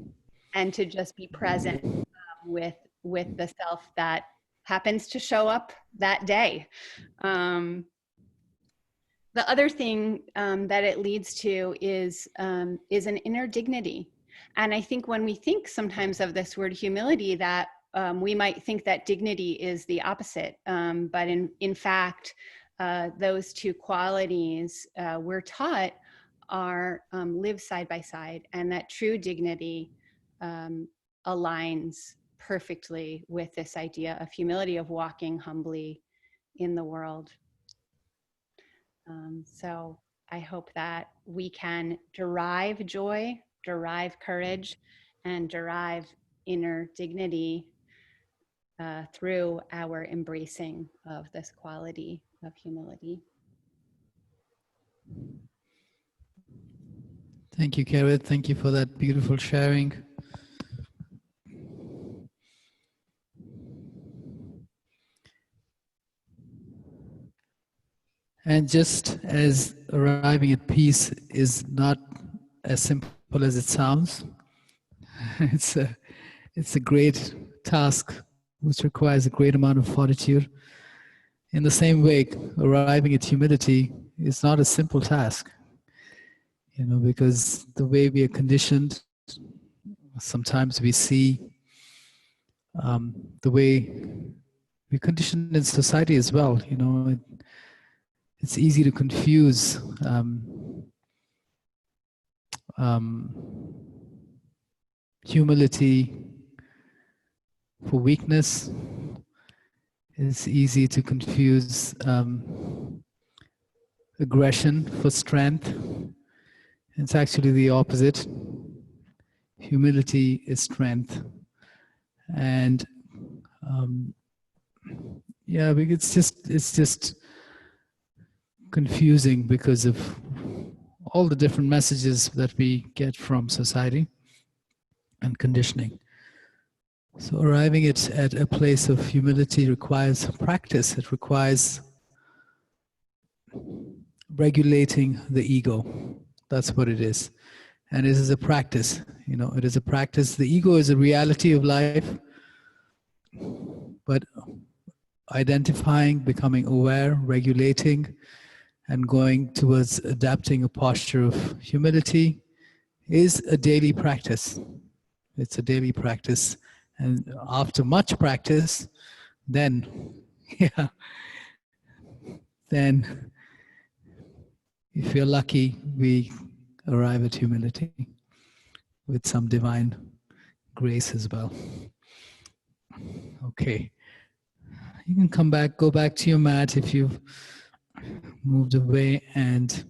And to just be present with the self that happens to show up that day. The other thing that it leads to is an inner dignity. And I think when we think sometimes of this word humility, that we might think that dignity is the opposite. But in fact, those two qualities we're taught are live side by side, and that true dignity aligns perfectly with this idea of humility, of walking humbly in the world. So I hope that we can derive joy, derive courage, and derive inner dignity through our embracing of this quality of humility. Thank you, Kerrit. Thank you for that beautiful sharing. And just as arriving at peace is not as simple as it sounds, it's a great task which requires a great amount of fortitude. In the same way, arriving at humility is not a simple task, because the way we are conditioned, sometimes we see the way we're conditioned in society as well. It's easy to confuse humility for weakness. It's easy to confuse aggression for strength. It's actually the opposite. Humility is strength. And it's just confusing because of all the different messages that we get from society and conditioning. So arriving at a place of humility requires practice. It requires regulating the ego. That's what it is. And it is a practice. It is a practice. The ego is a reality of life, but identifying, becoming aware, regulating, and going towards adapting a posture of humility is a daily practice. It's a daily practice, And after much practice, then, yeah, then if you're lucky, we arrive at humility with some divine grace as well. Okay. You can come back, go back to your mat if you've moved away, and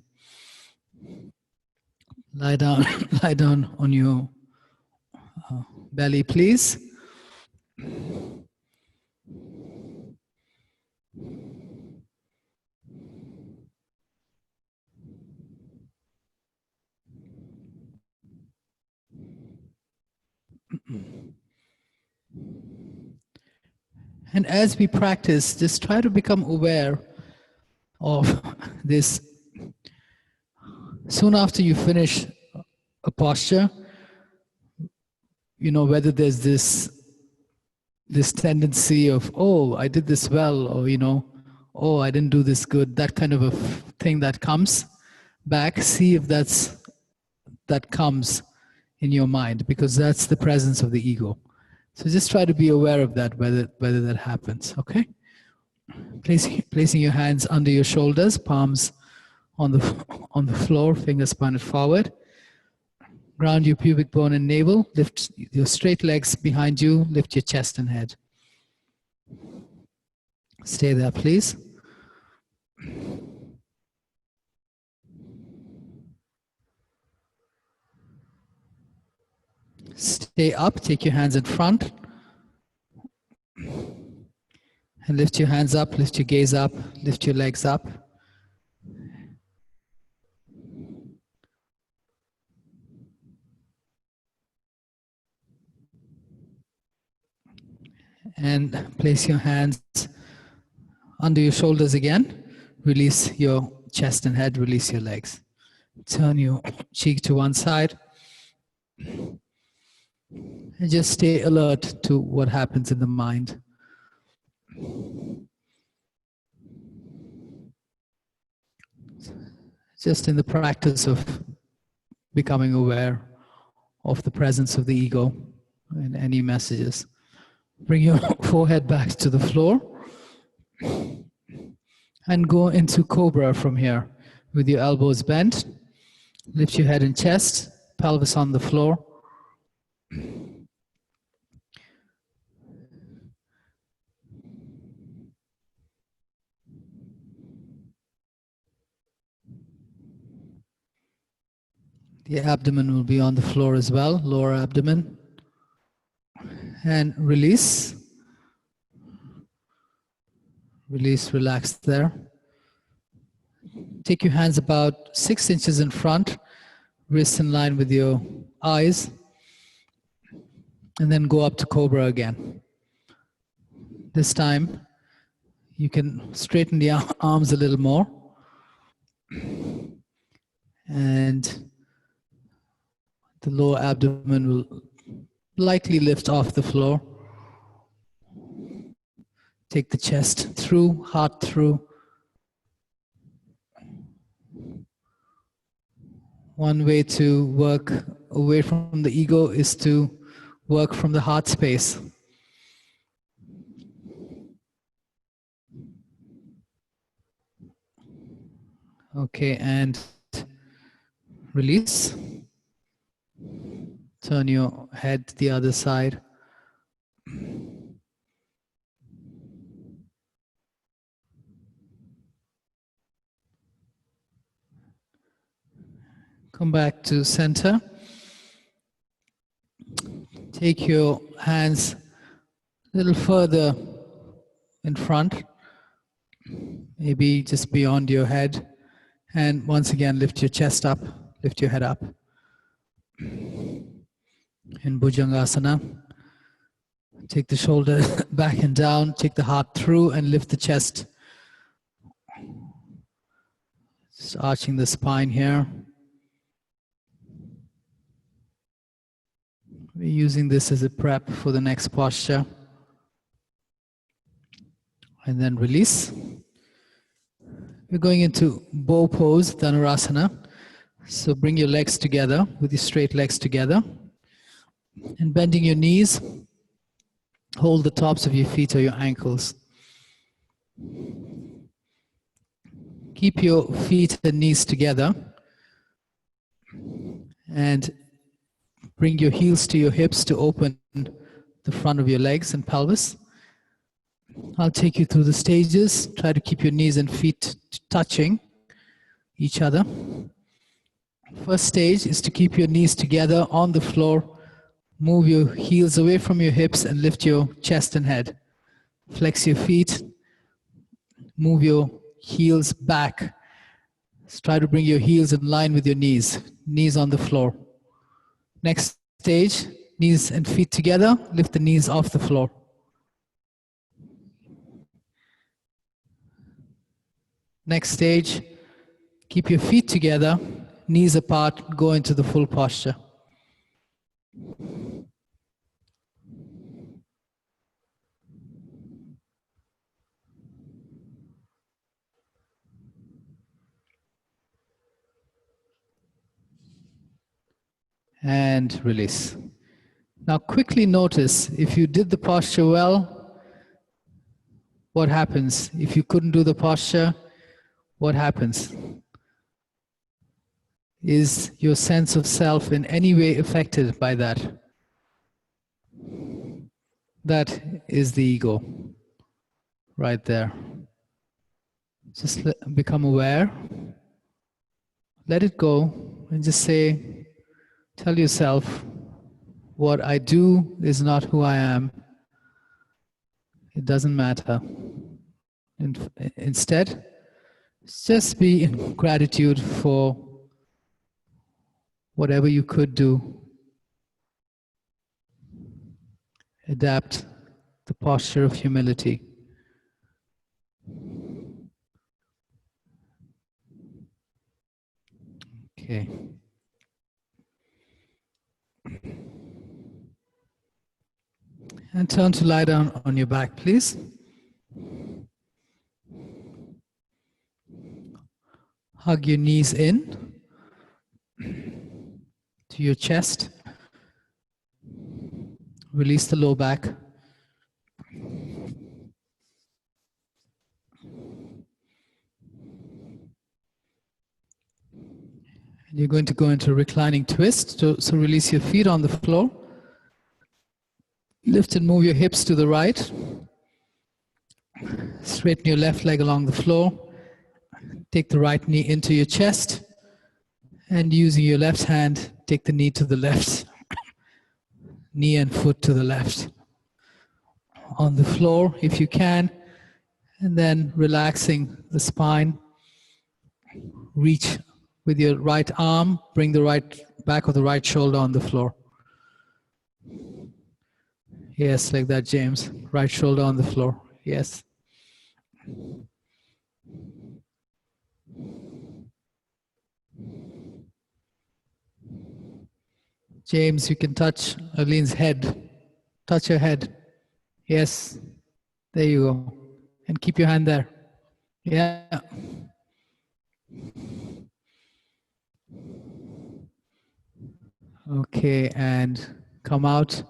lie down, lie down on your belly, please. And as we practice, just try to become aware of this. Soon after you finish a posture, whether there's this tendency of, oh, I did this well, or, oh, I didn't do this good, that kind of a thing that comes back, see if that comes in your mind, because that's the presence of the ego. So just try to be aware of that, whether that happens, okay? Placing your hands under your shoulders, palms on the floor, fingers pointed forward. Ground your pubic bone and navel. Lift your straight legs behind you. Lift your chest and head. Stay there, please. Stay up. Take your hands in front. And lift your hands up. Lift your gaze up. Lift your legs up. And place your hands under your shoulders again. Release your chest and head. Release your legs. Turn your cheek to one side. And just stay alert to what happens in the mind. Just in the practice of becoming aware of the presence of the ego and any messages. Bring your forehead back to the floor and go into cobra from here with your elbows bent. Lift your head and chest, pelvis on the floor. The abdomen will be on the floor as well, lower abdomen. And release. Release, relax there. Take your hands about 6 inches in front, wrists in line with your eyes, and then go up to cobra again. This time, you can straighten the arms a little more. And the lower abdomen will lightly lift off the floor. Take the chest through, heart through. One way to work away from the ego is to work from the heart space. Okay, and release. Turn your head to the other side. Come back to center. Take your hands a little further in front, maybe just beyond your head. And once again, lift your chest up, lift your head up. In Bhujangasana, take the shoulder back and down, take the heart through and lift the chest. Just arching the spine here. We're using this as a prep for the next posture. And then release. We're going into bow pose, Dhanurasana. So bring your legs together with your straight legs together. And bending your knees. hold the tops of your feet or your ankles. Keep your feet and knees together and bring your heels to your hips to open the front of your legs and pelvis. I'll take you through the stages. Try to keep your knees and feet touching each other. First stage is to keep your knees together on the floor. Move your heels away from your hips and lift your chest and head. Flex your feet. Move your heels back. Try to bring your heels in line with your knees. Knees on the floor. Next stage, knees and feet together. Lift the knees off the floor. Next stage, keep your feet together, knees apart, go into the full posture. And release. Now quickly notice, if you did the posture well, what happens? If you couldn't do the posture, what happens? Is your sense of self in any way affected by that? That is the ego, right there. Just become aware, let it go, and just say, tell yourself, what I do is not who I am. It doesn't matter. Instead, just be in gratitude for whatever you could do. Adapt the posture of humility. Okay. And turn to lie down on your back, please. Hug your knees in to your chest. Release the low back. And you're going to go into a reclining twist. So release your feet on the floor. Lift and move your hips to the right. Straighten your left leg along the floor. Take the right knee into your chest. And using your left hand, take the knee to the left. Knee and foot to the left. On the floor, if you can. And then relaxing the spine. Reach with your right arm. Bring the right back of the right shoulder on the floor. Yes, like that, James. Right shoulder on the floor. Yes. James, you can touch Arlene's head. Touch her head. Yes. There you go. And keep your hand there. Yeah. Okay, and come out.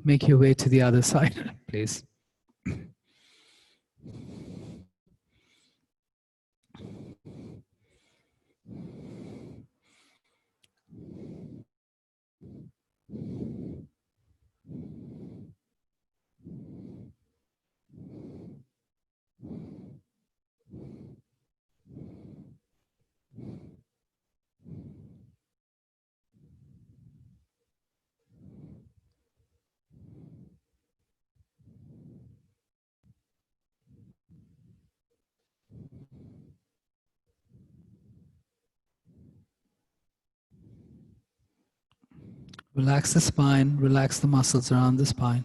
Make your way to the other side, please. Relax the spine, relax the muscles around the spine.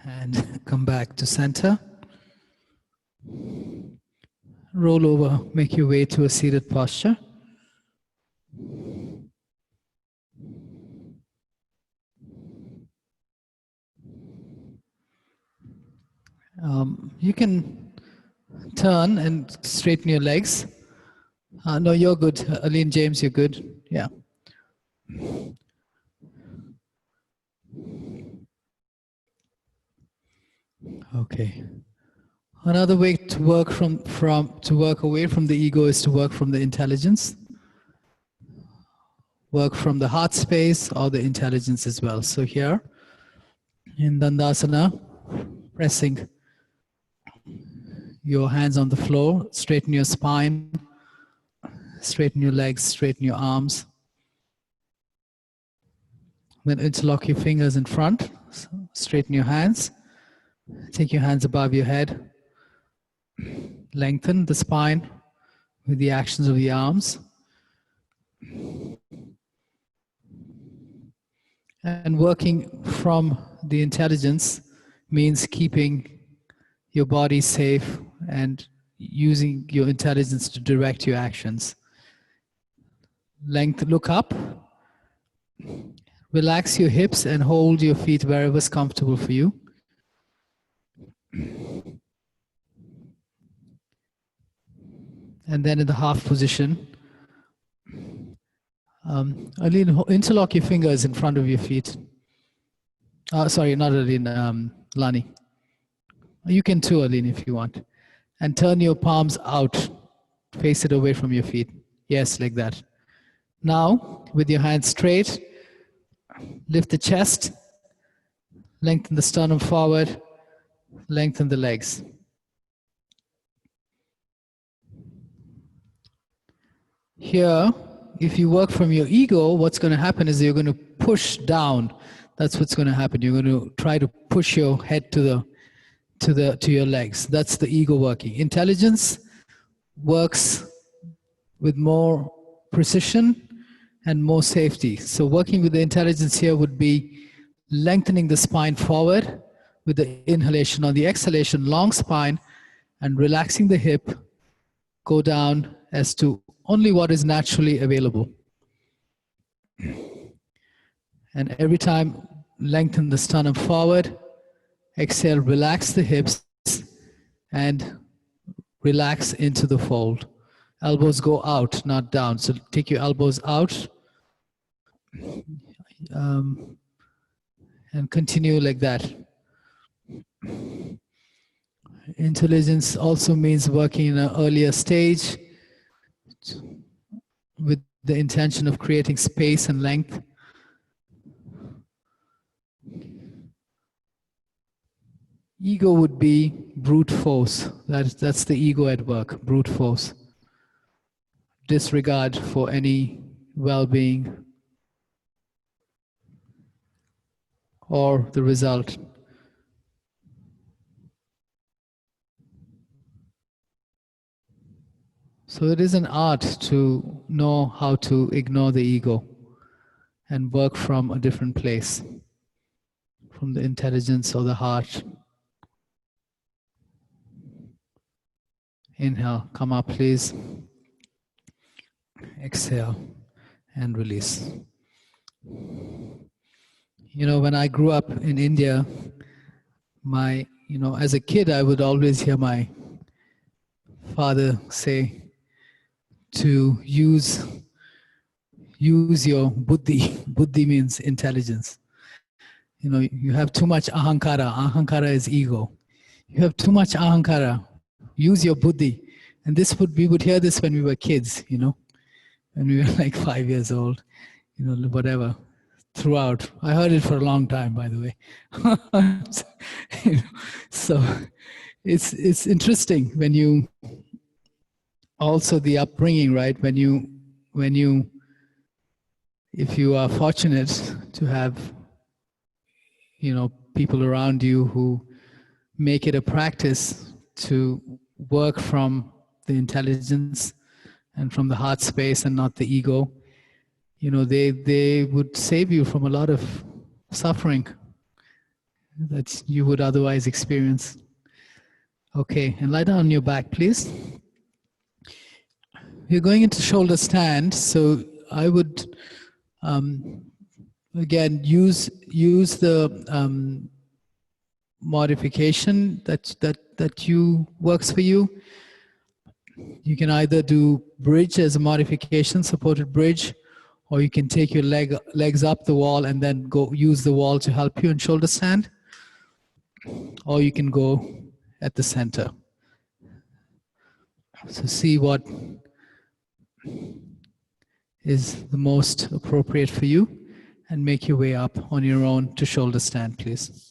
And come back to center. Roll over, make your way to a seated posture. You can turn and straighten your legs. No, you're good. Aline, James, you're good. Yeah. Okay. Another way to work to work away from the ego is to work from the intelligence. Work from the heart space or the intelligence as well. So here in Dandasana, pressing your hands on the floor, straighten your spine, straighten your legs, straighten your arms. Then interlock your fingers in front, straighten your hands, take your hands above your head, lengthen the spine with the actions of the arms. And working from the intelligence means keeping your body safe and using your intelligence to direct your actions. Look up, relax your hips and hold your feet wherever is comfortable for you. And then in the half position, Aline, interlock your fingers in front of your feet. Sorry, not Aline, Lani. You can too, Aline, if you want. And turn your palms out, face it away from your feet. Yes, like that. Now, with your hands straight, lift the chest, lengthen the sternum forward, lengthen the legs. Here, if you work from your ego, what's going to happen is you're going to push down. That's what's going to happen. You're going to try to push your head to your legs. That's the ego working. Intelligence works with more precision and more safety. So working with the intelligence here would be lengthening the spine forward with the inhalation. On the exhalation, long spine, and relaxing the hip, go down as to only what is naturally available. And every time, lengthen the sternum forward, exhale, relax the hips, and relax into the fold. Elbows go out, not down. So take your elbows out and continue like that. Intelligence also means working in an earlier stage with the intention of creating space and length. Ego would be brute force. That's the ego at work, brute force. Disregard for any well-being or the result. So it is an art to know how to ignore the ego and work from a different place, from the intelligence or the heart. Inhale, come up please. Exhale and release. You know, when I grew up in India, as a kid, I would always hear my father say to use your buddhi. Buddhi means intelligence. You know, you have too much ahankara. Ahankara is ego. You have too much ahankara. Use your buddhi. And we would hear this when we were kids, you know, when we were like 5 years old, you know, whatever, throughout. I heard it for a long time, by the way. You know, so it's interesting when you, also the upbringing, right? If you are fortunate to have, you know, people around you who make it a practice to work from the intelligence and from the heart space and not the ego, you know, they would save you from a lot of suffering that you would otherwise experience. Okay, and lie down on your back, please. We're going into shoulder stand, so I would again use the modification that you works for you. You can either do bridge as a modification, supported bridge, or you can take your legs up the wall and then go use the wall to help you in shoulder stand. or you can go at the center. So see what is the most appropriate for you and make your way up on your own to shoulder stand, please.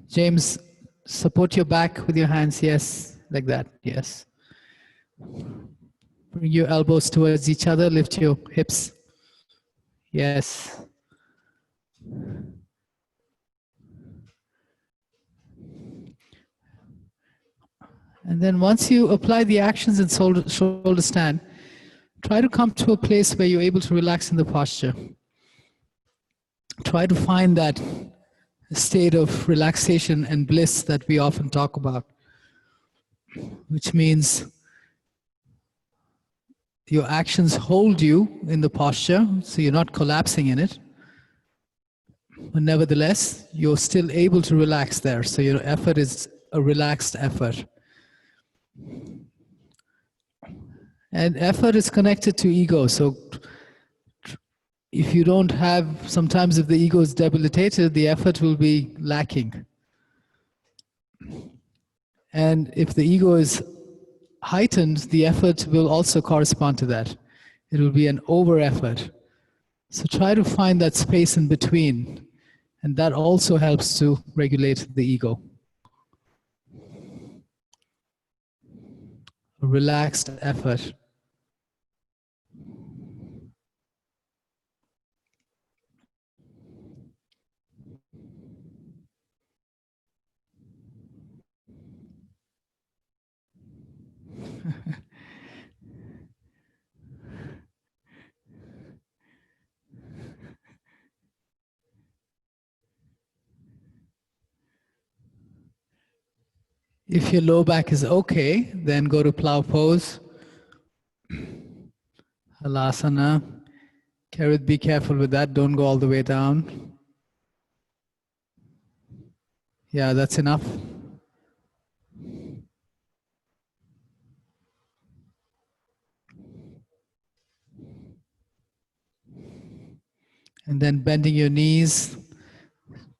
James, support your back with your hands. Yes, like that. Yes. Bring your elbows towards each other. Lift your hips. Yes. And then once you apply the actions in shoulder stand, try to come to a place where you're able to relax in the posture. Try to find that state of relaxation and bliss that we often talk about, which means your actions hold you in the posture, so you're not collapsing in it. But nevertheless, you're still able to relax there. So your effort is a relaxed effort. And effort is connected to ego. So if you don't have, sometimes if the ego is debilitated, the effort will be lacking. And if the ego is heightened, the effort will also correspond to that. It will be an over effort. So try to find that space in between. And that also helps to regulate the ego. A relaxed effort. If your low back is okay, then go to plow pose, halasana. Karit, be careful with that. Don't go all the way down. Yeah, that's enough. And then bending your knees.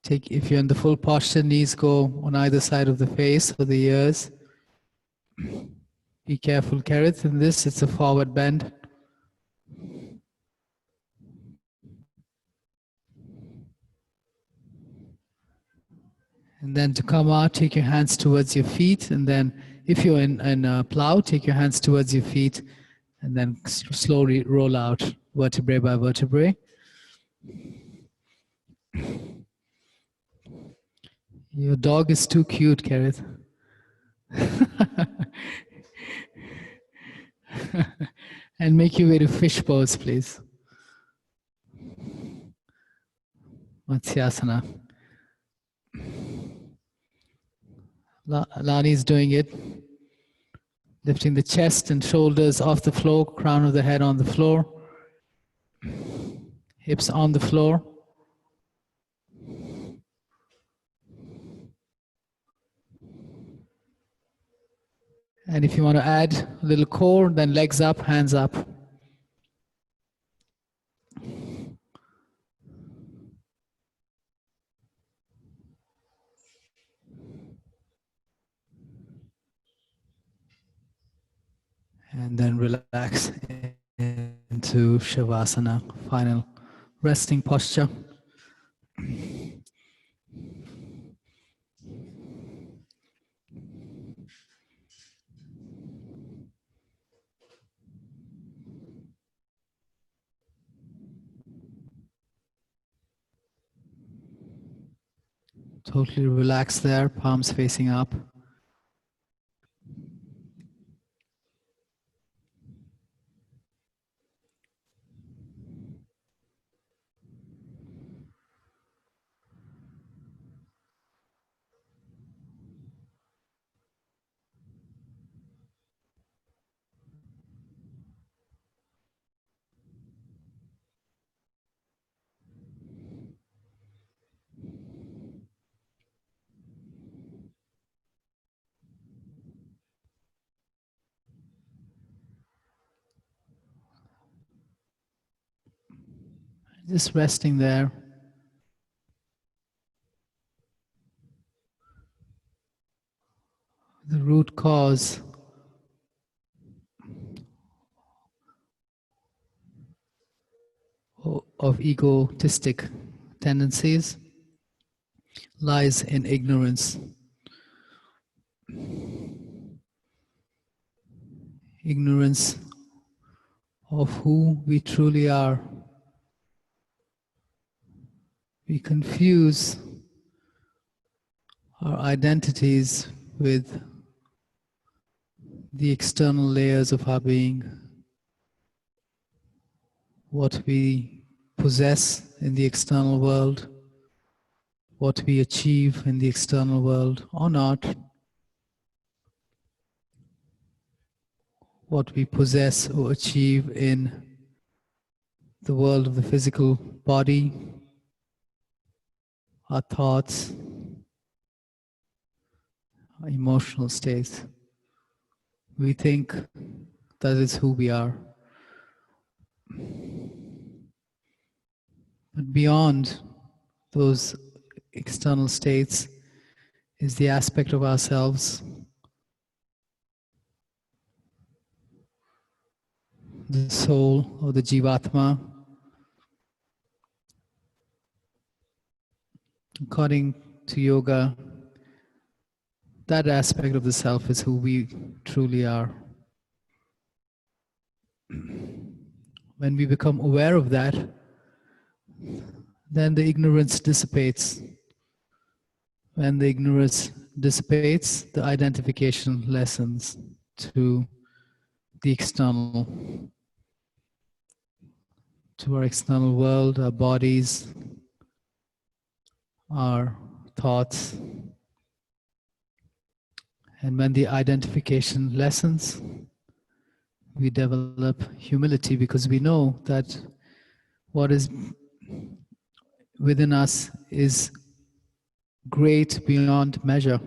Take, if you're in the full posture, knees go on either side of the face or the ears. Be careful, Karit. In this, it's a forward bend. And then to come out, take your hands towards your feet. And then if you're in a plow, take your hands towards your feet. And then slowly roll out vertebrae by vertebrae. Your dog is too cute, Karit. And make your way to fish pose, please. Matsyasana. Lani is doing it. Lifting the chest and shoulders off the floor, crown of the head on the floor, hips on the floor. And if you want to add a little core, then legs up, hands up. And then relax into Shavasana, final resting posture. Totally relaxed there, palms facing up. Just resting there. The root cause of egotistic tendencies lies in ignorance. Ignorance of who we truly are. We confuse our identities with the external layers of our being, what we possess in the external world, what we achieve in the external world or not, what we possess or achieve in the world of the physical body, our thoughts, our emotional states. We think that is who we are. But beyond those external states is the aspect of ourselves, the soul or the Jivatma. According to yoga, that aspect of the self is who we truly are. When we become aware of that, then the ignorance dissipates. When the ignorance dissipates, the identification lessens to the external, to our external world, our bodies, our thoughts. And when the identification lessens, we develop humility because we know that what is within us is great beyond measure,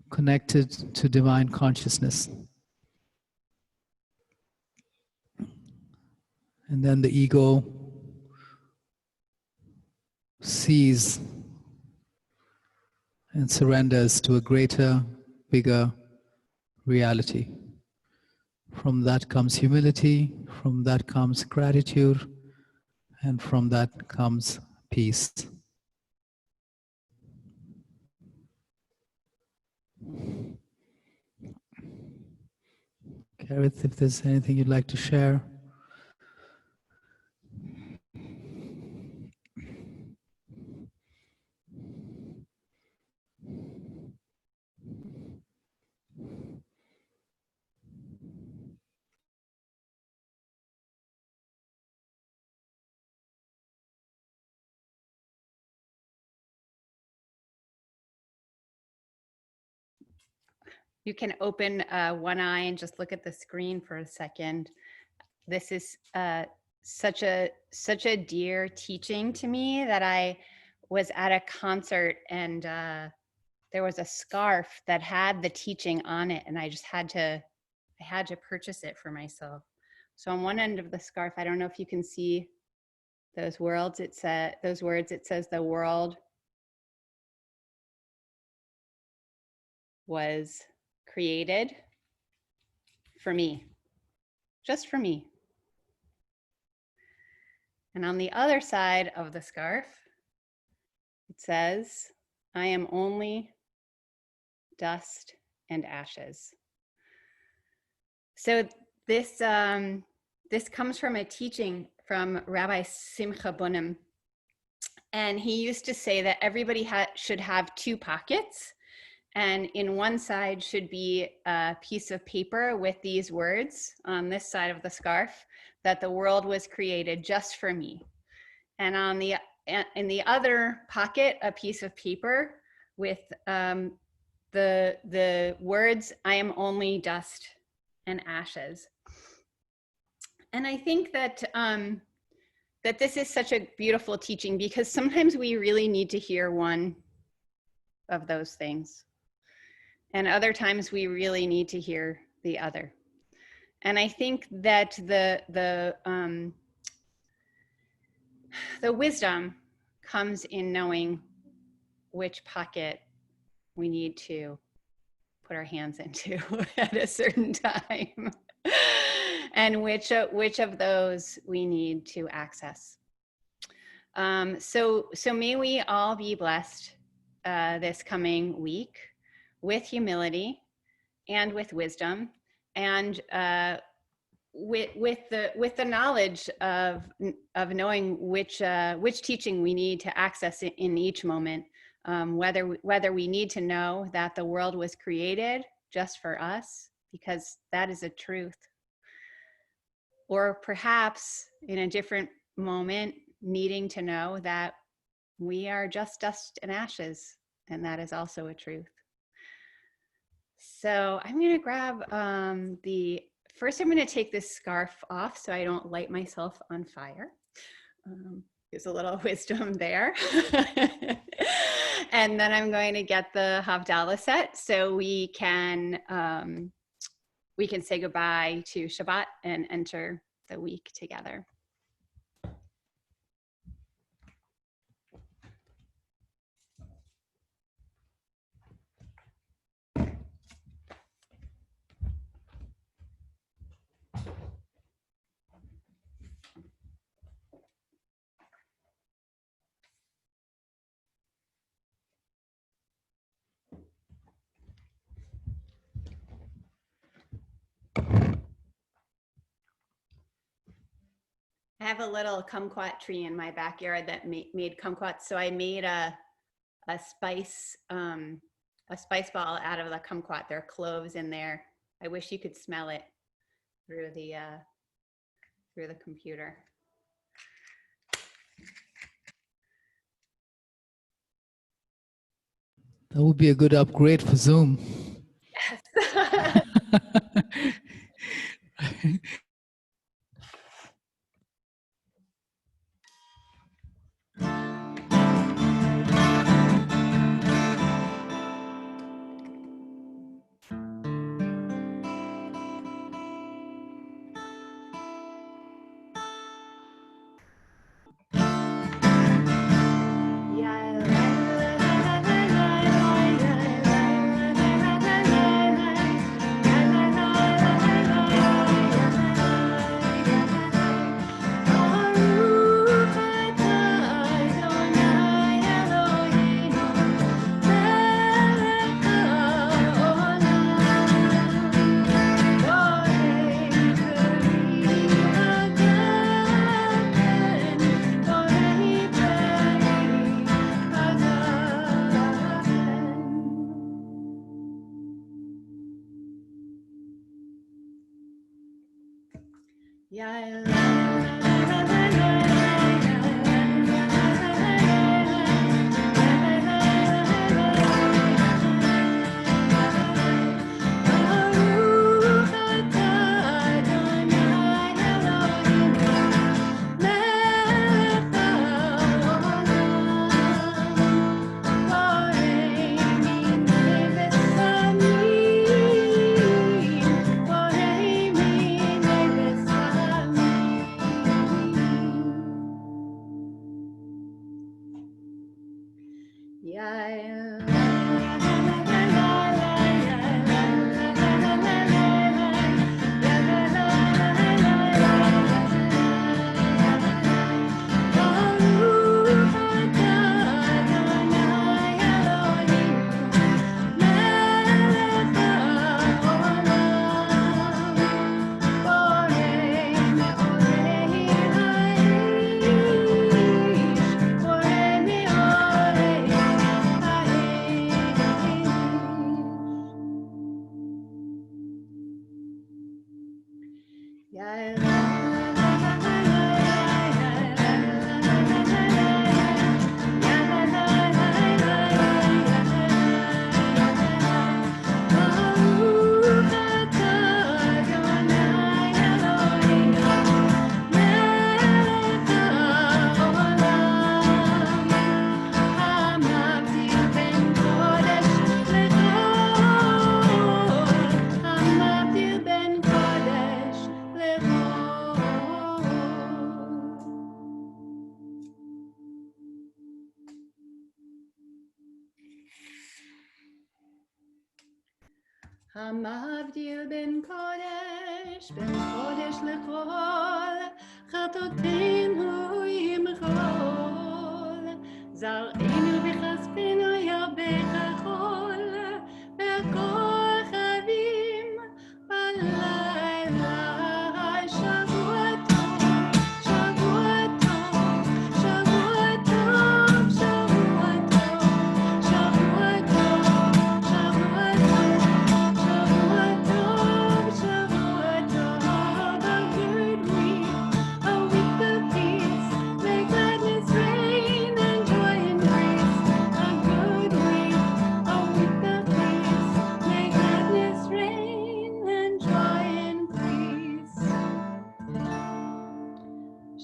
connected to divine consciousness. And then the ego sees and surrenders to a greater, bigger reality. From that comes humility, from that comes gratitude, and from that comes peace. Gareth, if there's anything you'd like to share. You can open one eye and just look at the screen for a second. This is such a dear teaching to me that I was at a concert and there was a scarf that had the teaching on it, and I had to purchase it for myself. So on one end of the scarf, I don't know if you can see those words. It says the world was created for me, just for me. And on the other side of the scarf, it says, I am only dust and ashes. So this comes from a teaching from Rabbi Simcha Bunim. And he used to say that everybody should have two pockets. And in one side should be a piece of paper with these words on this side of the scarf, that the world was created just for me. And in the other pocket, a piece of paper with the words, I am only dust and ashes. And I think that that this is such a beautiful teaching, because sometimes we really need to hear one of those things. And other times we really need to hear the other. And I think that the wisdom comes in knowing which pocket we need to put our hands into at a certain time, and which of those we need to access. So may we all be blessed this coming week with humility and with wisdom, and with the knowledge of knowing which teaching we need to access in each moment, whether we need to know that the world was created just for us, because that is a truth, or perhaps in a different moment needing to know that we are just dust and ashes, and that is also a truth. So I'm going to grab first I'm going to take this scarf off so I don't light myself on fire. There's a little wisdom there. And then I'm going to get the Havdalah set so we can say goodbye to Shabbat and enter the week together. I have a little kumquat tree in my backyard that made kumquats. So I made a spice ball out of the kumquat. There are cloves in there. I wish you could smell it through the computer. That would be a good upgrade for Zoom. Yes. המבדיל בין קודש לכל, חטאותינו ימחול, זרענו וכספנו ירבה כחול, והכל חייבים בלילה. שבוע טוב, שבוע טוב, שבוע טוב, שבוע טוב, שבוע טוב, שבוע טוב.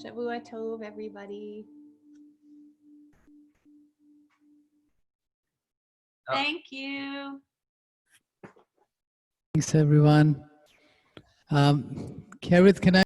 Shavua Tov, everybody. Thank you. Thanks, everyone. Kerith, can I